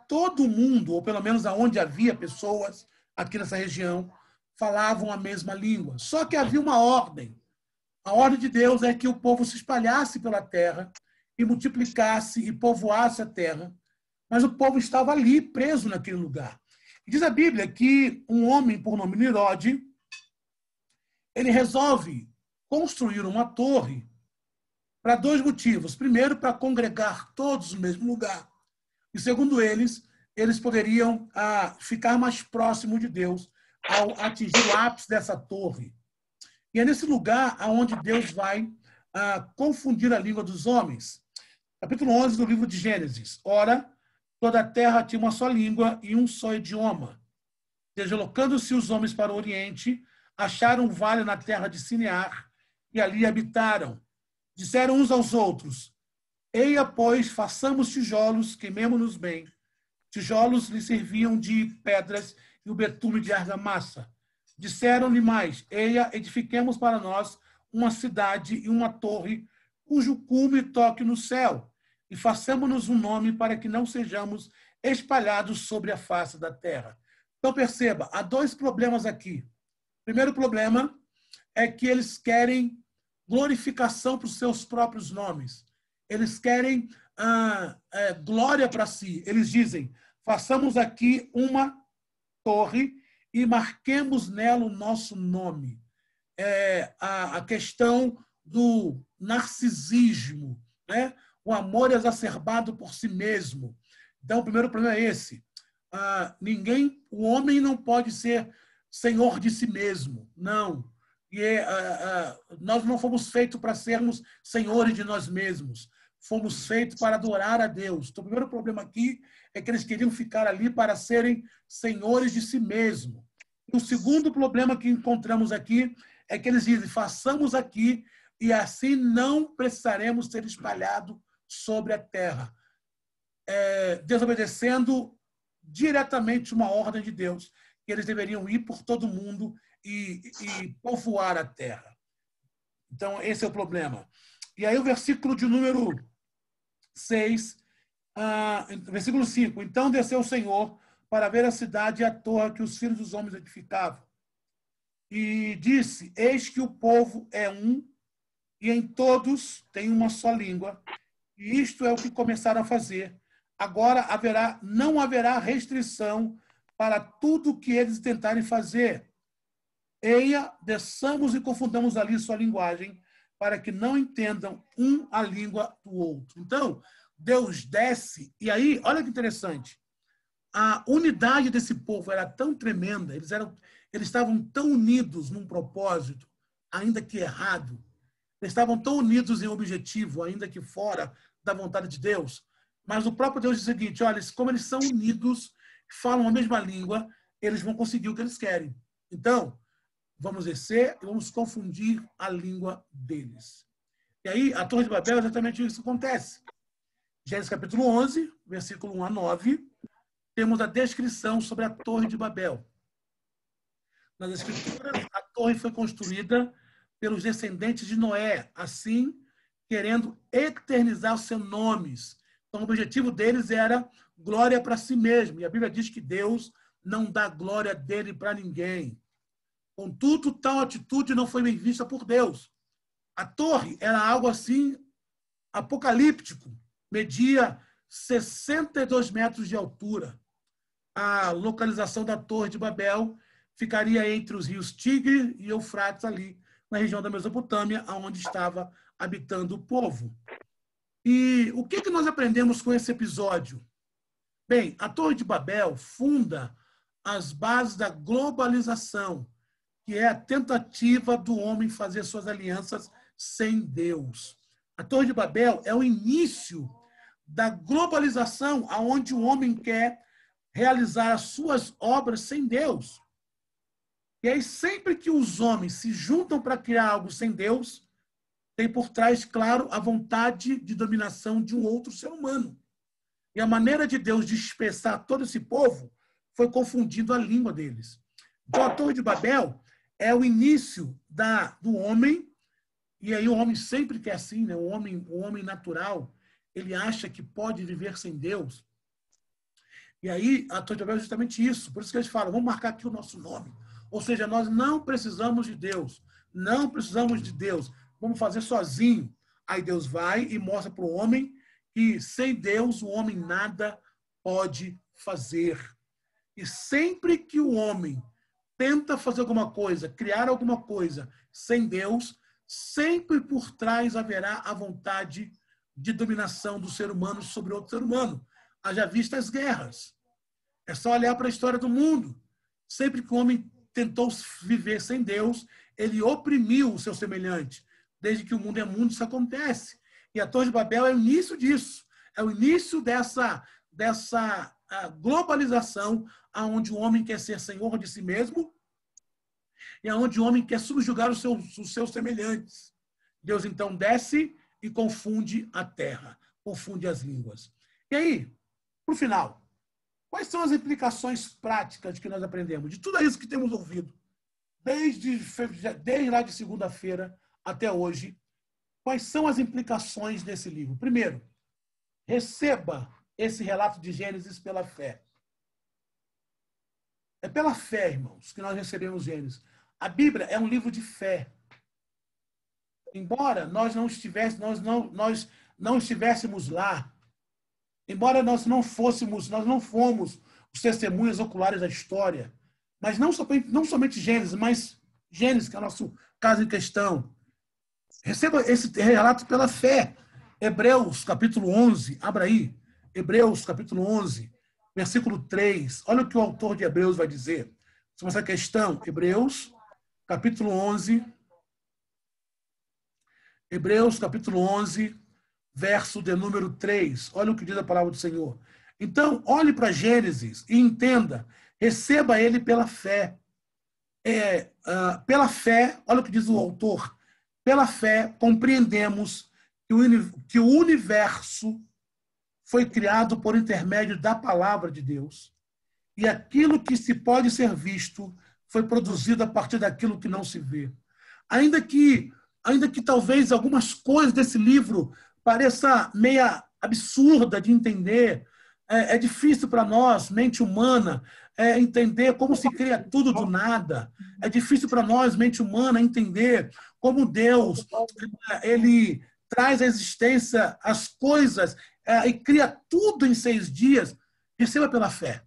A: todo mundo, ou pelo menos aonde havia pessoas aqui nessa região, falavam a mesma língua. Só que havia uma ordem. A ordem de Deus é que o povo se espalhasse pela terra e multiplicasse e povoasse a terra. Mas o povo estava ali, preso naquele lugar. E diz a Bíblia que um homem por nome Nirode, ele resolve construir uma torre para dois motivos. Primeiro, para congregar todos no mesmo lugar. E segundo eles poderiam ficar mais próximos de Deus ao atingir o ápice dessa torre. E é nesse lugar onde Deus vai confundir a língua dos homens. Capítulo 11 do livro de Gênesis. Ora, toda a terra tinha uma só língua e um só idioma. Deslocando-se os homens para o oriente, acharam um vale na terra de Sinear e ali habitaram. Disseram uns aos outros: eia, pois, façamos tijolos, queimemo-nos bem. Tijolos lhe serviam de pedras e o betume de argamassa. Disseram-lhe mais: eia, edifiquemos para nós uma cidade e uma torre, cujo cume toque no céu, e façamos-nos um nome para que não sejamos espalhados sobre a face da terra. Então, perceba, há dois problemas aqui. O primeiro problema é que eles querem glorificação para os seus próprios nomes. Eles querem glória para si. Eles dizem: façamos aqui uma torre e marquemos nela o nosso nome. A questão do narcisismo, né? O amor exacerbado por si mesmo. Então, o primeiro problema é esse. O homem não pode ser senhor de si mesmo, não. E nós não fomos feitos para sermos senhores de nós mesmos. Fomos feitos para adorar a Deus. Então, o primeiro problema aqui é que eles queriam ficar ali para serem senhores de si mesmo. E o segundo problema que encontramos aqui é que eles dizem: façamos aqui e assim não precisaremos ser espalhados sobre a terra. Desobedecendo diretamente uma ordem de Deus, que eles deveriam ir por todo mundo e povoar a terra. Então, esse é o problema. E aí o versículo de número 6, versículo 5. Então desceu o Senhor para ver a cidade e a torre que os filhos dos homens edificavam. E disse: eis que o povo é um, e em todos tem uma só língua, e isto é o que começaram a fazer. Agora não haverá restrição para tudo o que eles tentarem fazer. Eia, desçamos e confundamos ali sua linguagem, para que não entendam a língua do outro. Então, Deus desce, e aí, olha que interessante, a unidade desse povo era tão tremenda, eles estavam tão unidos num propósito, ainda que errado, eles estavam tão unidos em objetivo, ainda que fora da vontade de Deus, mas o próprio Deus diz o seguinte: olha, como eles são unidos, falam a mesma língua, eles vão conseguir o que eles querem. Então, vamos descer e vamos confundir a língua deles. E aí, a Torre de Babel, exatamente isso acontece. Gênesis capítulo 11, versículo 1 a 9, temos a descrição sobre a Torre de Babel. Nas Escrituras, a torre foi construída pelos descendentes de Noé, assim, querendo eternizar os seus nomes. Então, o objetivo deles era glória para si mesmo. E a Bíblia diz que Deus não dá glória dele para ninguém. Contudo, tal atitude não foi bem vista por Deus. A torre era algo assim apocalíptico. Media 62 metros de altura. A localização da Torre de Babel ficaria entre os rios Tigre e Eufrates, ali na região da Mesopotâmia, onde estava habitando o povo. E o que nós aprendemos com esse episódio? Bem, a Torre de Babel funda as bases da globalização, que é a tentativa do homem fazer suas alianças sem Deus. A Torre de Babel é o início da globalização, onde o homem quer realizar as suas obras sem Deus. E aí, sempre que os homens se juntam para criar algo sem Deus, tem por trás, claro, a vontade de dominação de um outro ser humano. E a maneira de Deus dispersar todo esse povo foi confundindo a língua deles. Então, a Torre de Babel é o início do homem, e aí o homem sempre que é assim, né? O homem natural, ele acha que pode viver sem Deus. E aí, a Torre de Babel é justamente isso. Por isso que eles falam: vamos marcar aqui o nosso nome. Ou seja, nós não precisamos de Deus. Não precisamos de Deus. vamos fazer sozinho. Aí Deus vai e mostra para o homem que sem Deus o homem nada pode fazer. E sempre que o homem tenta fazer alguma coisa, criar alguma coisa sem Deus, sempre por trás haverá a vontade de dominação do ser humano sobre outro ser humano. Haja vista as guerras. É só olhar para a história do mundo. Sempre que o homem tentou viver sem Deus, ele oprimiu o seu semelhante. Desde que o mundo é mundo, isso acontece. E a Torre de Babel é o início disso. É o início dessa globalização, onde o homem quer ser senhor de si mesmo e onde o homem quer subjugar os seus semelhantes. Deus, então, desce e confunde a terra, confunde as línguas. E aí, para o final, quais são as implicações práticas que nós aprendemos de tudo isso que temos ouvido, desde lá de segunda-feira até hoje? Quais são as implicações desse livro? Primeiro, receba esse relato de Gênesis pela fé. É pela fé, irmãos, que nós recebemos Gênesis. A Bíblia é um livro de fé. Embora nós não estivéssemos lá, embora nós não fomos os testemunhas oculares da história, mas não somente Gênesis, mas Gênesis, que é o nosso caso em questão. Receba esse relato pela fé. Hebreus, capítulo 11, abra aí. Hebreus, capítulo 11, versículo 3. Olha o que o autor de Hebreus vai dizer sobre essa questão. Hebreus, capítulo 11. Hebreus, capítulo 11, verso de número 3. Olha o que diz a palavra do Senhor. Então, olhe para Gênesis e entenda. Receba ele pela fé. Pela fé, olha o que diz o autor. Pela fé, compreendemos que o universo foi criado por intermédio da palavra de Deus. E aquilo que se pode ser visto foi produzido a partir daquilo que não se vê. Ainda que talvez algumas coisas desse livro pareça meia absurda de entender, é difícil para nós, mente humana, entender como se cria tudo do nada. É difícil para nós, mente humana, entender como Deus ele traz à existência as coisas e cria tudo em 6 dias. Receba pela fé.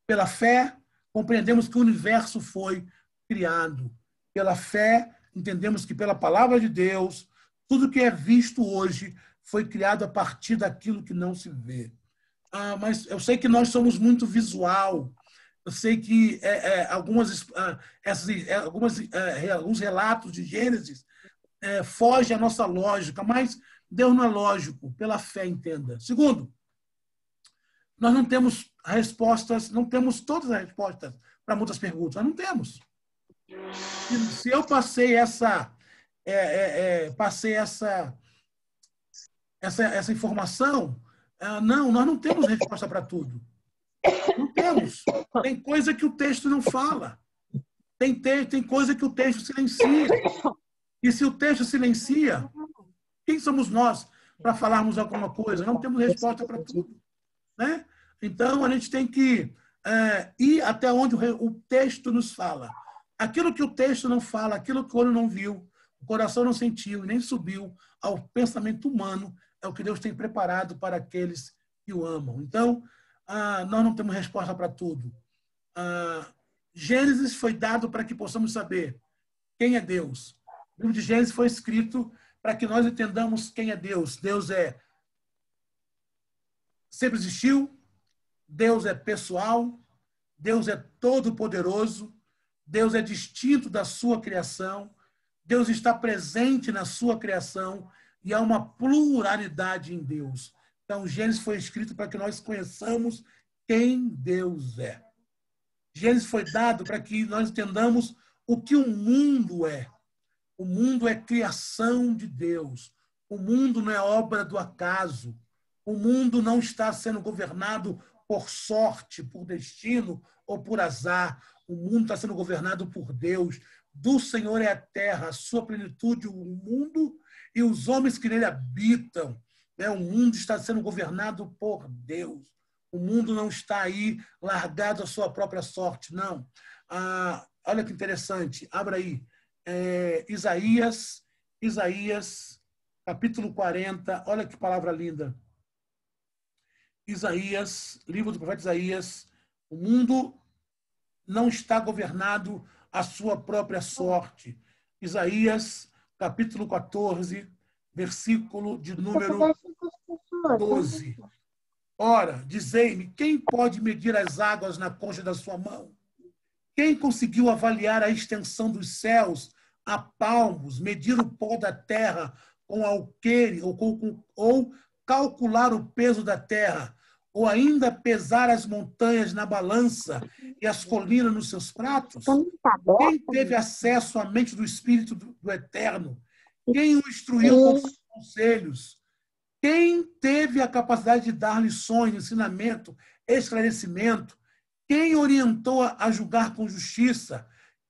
A: Pela fé, compreendemos que o universo foi criado. Pela fé, entendemos que pela palavra de Deus, tudo que é visto hoje foi criado a partir daquilo que não se vê. Mas eu sei que nós somos muito visual. Eu sei que alguns relatos de Gênesis fogem à nossa lógica, mas Deus não é lógico. Pela fé, entenda. Segundo, nós não temos respostas, não temos todas as respostas para muitas perguntas. Nós não temos. Se eu passei essa informação, não, nós não temos resposta para tudo. Não temos. Tem coisa que o texto não fala. Tem coisa que o texto silencia. E se o texto silencia, quem somos nós para falarmos alguma coisa? Não temos resposta para tudo. Né? Então, a gente tem que ir até onde o texto nos fala. Aquilo que o texto não fala, aquilo que o olho não viu, o coração não sentiu e nem subiu ao pensamento humano, é o que Deus tem preparado para aqueles que o amam. Então, nós não temos resposta para tudo. Gênesis foi dado para que possamos saber quem é Deus. O livro de Gênesis foi escrito para que nós entendamos quem é Deus. Deus sempre existiu, Deus é pessoal, Deus é todo-poderoso, Deus é distinto da sua criação, Deus está presente na sua criação e há uma pluralidade em Deus. Então, Gênesis foi escrito para que nós conheçamos quem Deus é. Gênesis foi dado para que nós entendamos o que o mundo é. O mundo é criação de Deus. O mundo não é obra do acaso. O mundo não está sendo governado por sorte, por destino ou por azar. O mundo está sendo governado por Deus. Do Senhor é a terra, a sua plenitude, o mundo e os homens que nele habitam. O mundo está sendo governado por Deus. O mundo não está aí largado à sua própria sorte, não. Olha que interessante. Abra aí. Isaías, Isaías, capítulo 40. Olha que palavra linda. Isaías, livro do profeta Isaías. O mundo não está governado à sua própria sorte. Isaías, capítulo 14, versículo de número 12. Ora, dizei-me, quem pode medir as águas na concha da sua mão? Quem conseguiu avaliar a extensão dos céus a palmos, medir o pó da terra com alqueire, ou calcular o peso da terra, ou ainda pesar as montanhas na balança e as colinas nos seus pratos? Quem teve acesso à mente do Espírito do Eterno? Quem o instruiu com seus conselhos? Quem teve a capacidade de dar lições, ensinamento, esclarecimento? Quem orientou a julgar com justiça?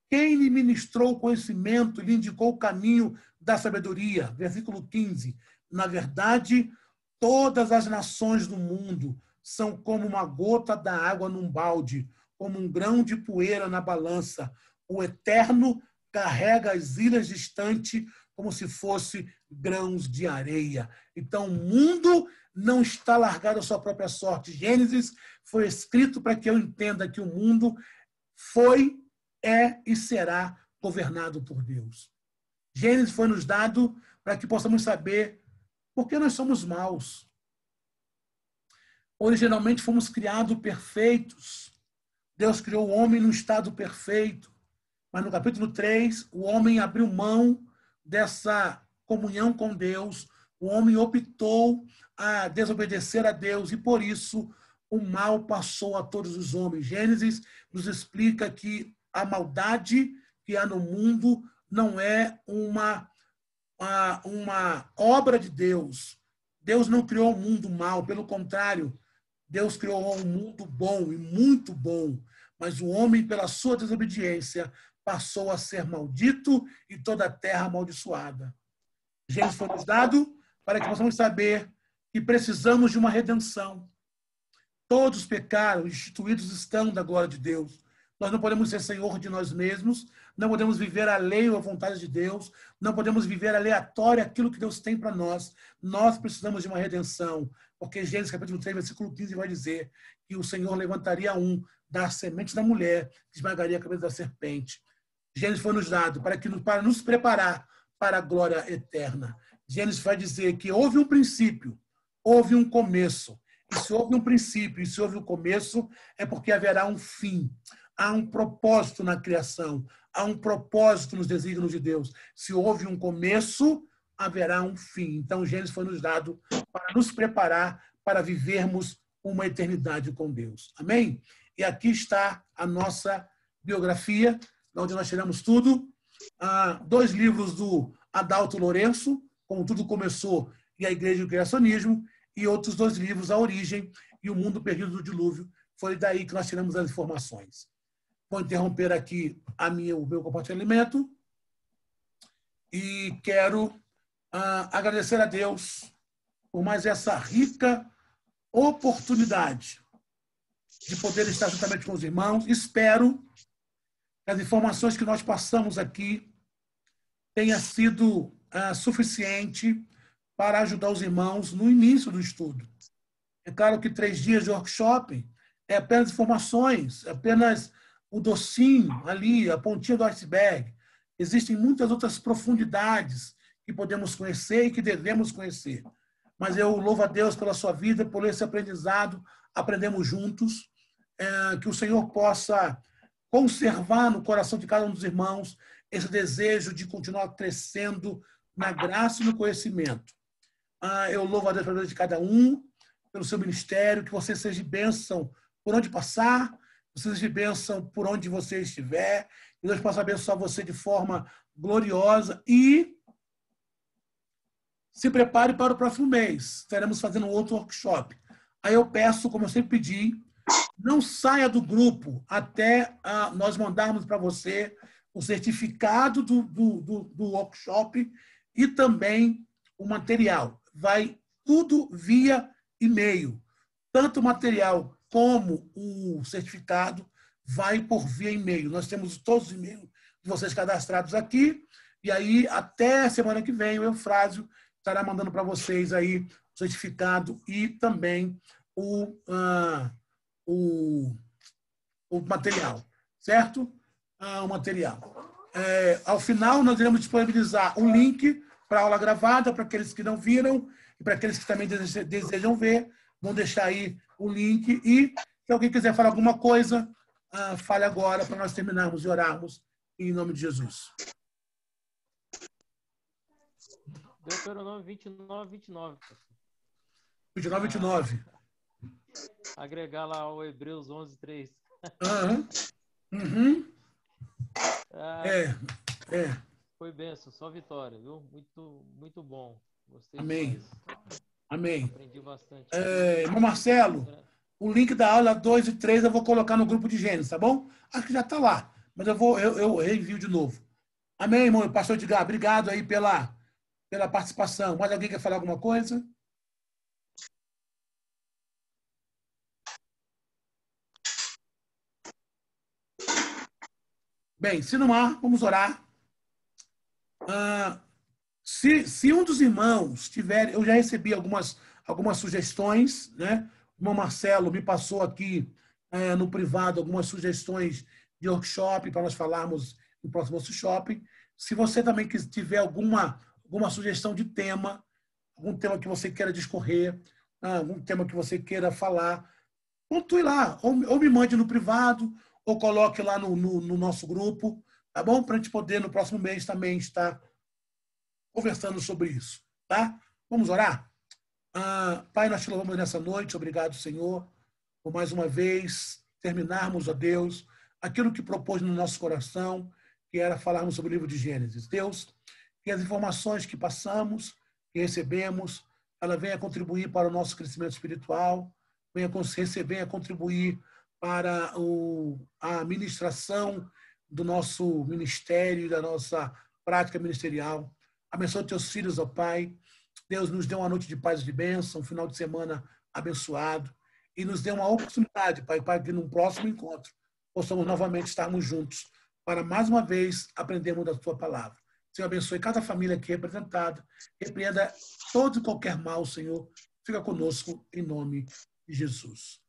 A: Quem lhe ministrou conhecimento e lhe indicou o caminho da sabedoria? Versículo 15. Na verdade, todas as nações do mundo são como uma gota da água num balde, como um grão de poeira na balança. O Eterno carrega as ilhas distantes como se fosse grãos de areia. Então, o mundo não está largado à sua própria sorte. Gênesis foi escrito para que eu entenda que o mundo foi, é e será governado por Deus. Gênesis foi nos dado para que possamos saber por que nós somos maus. Originalmente fomos criados perfeitos. Deus criou o homem num estado perfeito. Mas no capítulo 3, o homem abriu mão dessa comunhão com Deus. O homem optou a desobedecer a Deus e, por isso, o mal passou a todos os homens. Gênesis nos explica que a maldade que há no mundo não é uma obra de Deus. Deus não criou um mundo mau, pelo contrário, Deus criou um mundo bom e muito bom, mas o homem, pela sua desobediência, passou a ser maldito e toda a terra amaldiçoada. Gênesis foi nos dado para que possamos saber que precisamos de uma redenção. Todos pecaram, instituídos estão da glória de Deus. Nós não podemos ser senhor de nós mesmos, não podemos viver a lei ou a vontade de Deus, não podemos viver aleatório aquilo que Deus tem para nós. Nós precisamos de uma redenção, porque Gênesis capítulo 3, versículo 15 vai dizer que o Senhor levantaria um da semente da mulher, que esmagaria a cabeça da serpente. Gênesis foi nos dado para nos preparar para a glória eterna. Gênesis vai dizer que houve um princípio, houve um começo. E se houve um princípio e se houve um começo, é porque haverá um fim. Há um propósito na criação, há um propósito nos desígnios de Deus. Se houve um começo, haverá um fim. Então, Gênesis foi nos dado para nos preparar para vivermos uma eternidade com Deus. Amém? E aqui está a nossa biografia, onde nós tiramos tudo. 2 livros do Adalto Lourenço, Como Tudo Começou e a Igreja do Criacionismo, e outros 2 livros, A Origem e O Mundo Perdido do Dilúvio. Foi daí que nós tiramos as informações. Vou interromper aqui o meu compartilhamento e quero agradecer a Deus por mais essa rica oportunidade de poder estar juntamente com os irmãos. Espero que as informações que nós passamos aqui tenha sido suficiente para ajudar os irmãos no início do estudo. É claro que 3 dias de workshop é apenas informações, apenas o docinho ali, a pontinha do iceberg. Existem muitas outras profundidades que podemos conhecer e que devemos conhecer. Mas eu louvo a Deus pela sua vida, por esse aprendizado. Aprendemos juntos. Que o Senhor possa conservar no coração de cada um dos irmãos esse desejo de continuar crescendo na graça e no conhecimento. Eu louvo a Deus pela vida de cada um, pelo seu ministério, que você seja bênção por onde passar, você seja bênção por onde você estiver, que Deus possa abençoar você de forma gloriosa e se prepare para o próximo mês. Estaremos fazendo um outro workshop. Aí eu peço, como eu sempre pedi, não saia do grupo até nós mandarmos para você o certificado do workshop e também o material. Vai tudo via e-mail. Tanto o material como o certificado vai por via e-mail. Nós temos todos os e-mails de vocês cadastrados aqui E aí, até semana que vem, o Eufrásio estará mandando para vocês aí o certificado e também o material, certo? O material. Ao final, nós iremos disponibilizar um link para a aula gravada, para aqueles que não viram e para aqueles que também desejam ver. Vão deixar aí o link. E se alguém quiser falar alguma coisa, fale agora para nós terminarmos e orarmos em nome de Jesus.
E: Deuteronômio 29, 29.
A: 29, 29.
E: Agregar lá ao Hebreus 11, 3. Foi bênção, só vitória, viu? Muito, muito bom. Gostei
A: Amém.
E: demais.
A: Amém.
E: Aprendi bastante.
A: Irmão Marcelo, o link da aula 2 e 3 eu vou colocar no grupo de Gênesis, tá bom? Acho que já está lá, mas eu reenvio de novo. Amém, irmão? Pastor Edgar, obrigado aí pela participação. Mais alguém quer falar alguma coisa? Bem, se não há, vamos orar. Se um dos irmãos tiver... Eu já recebi algumas sugestões, né? O irmão Marcelo me passou aqui no privado algumas sugestões de workshop para nós falarmos no próximo workshop. Se você também tiver alguma sugestão de tema, algum tema que você queira discorrer, algum tema que você queira falar, pontue lá, ou me mande no privado, ou coloque lá no nosso grupo, tá bom? Para a gente poder, no próximo mês, também estar conversando sobre isso, tá? Vamos orar? Pai, nós te louvamos nessa noite, obrigado, Senhor, por mais uma vez terminarmos, ó Deus, aquilo que propôs no nosso coração, que era falarmos sobre o livro de Gênesis. Deus, que as informações que passamos, que recebemos, ela venha contribuir para o nosso crescimento espiritual, venha contribuir para a ministração do nosso ministério, da nossa prática ministerial. Abençoa teus filhos, ó Pai. Deus, nos dê uma noite de paz e de bênção, um final de semana abençoado, e nos dê uma oportunidade, Pai, para que num próximo encontro possamos novamente estarmos juntos para, mais uma vez, aprendermos da tua palavra. Senhor, abençoe cada família aqui representada, repreenda todo e qualquer mal, Senhor. Fica conosco, em nome de Jesus.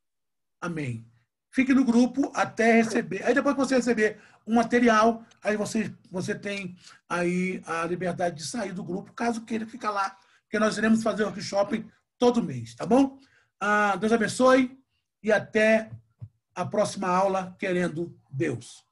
A: Amém. Fique no grupo até receber. Aí depois que você receber um material, aí você tem aí a liberdade de sair do grupo, caso queira ficar lá, porque nós iremos fazer workshop todo mês, tá bom? Deus abençoe e até a próxima aula, querendo Deus.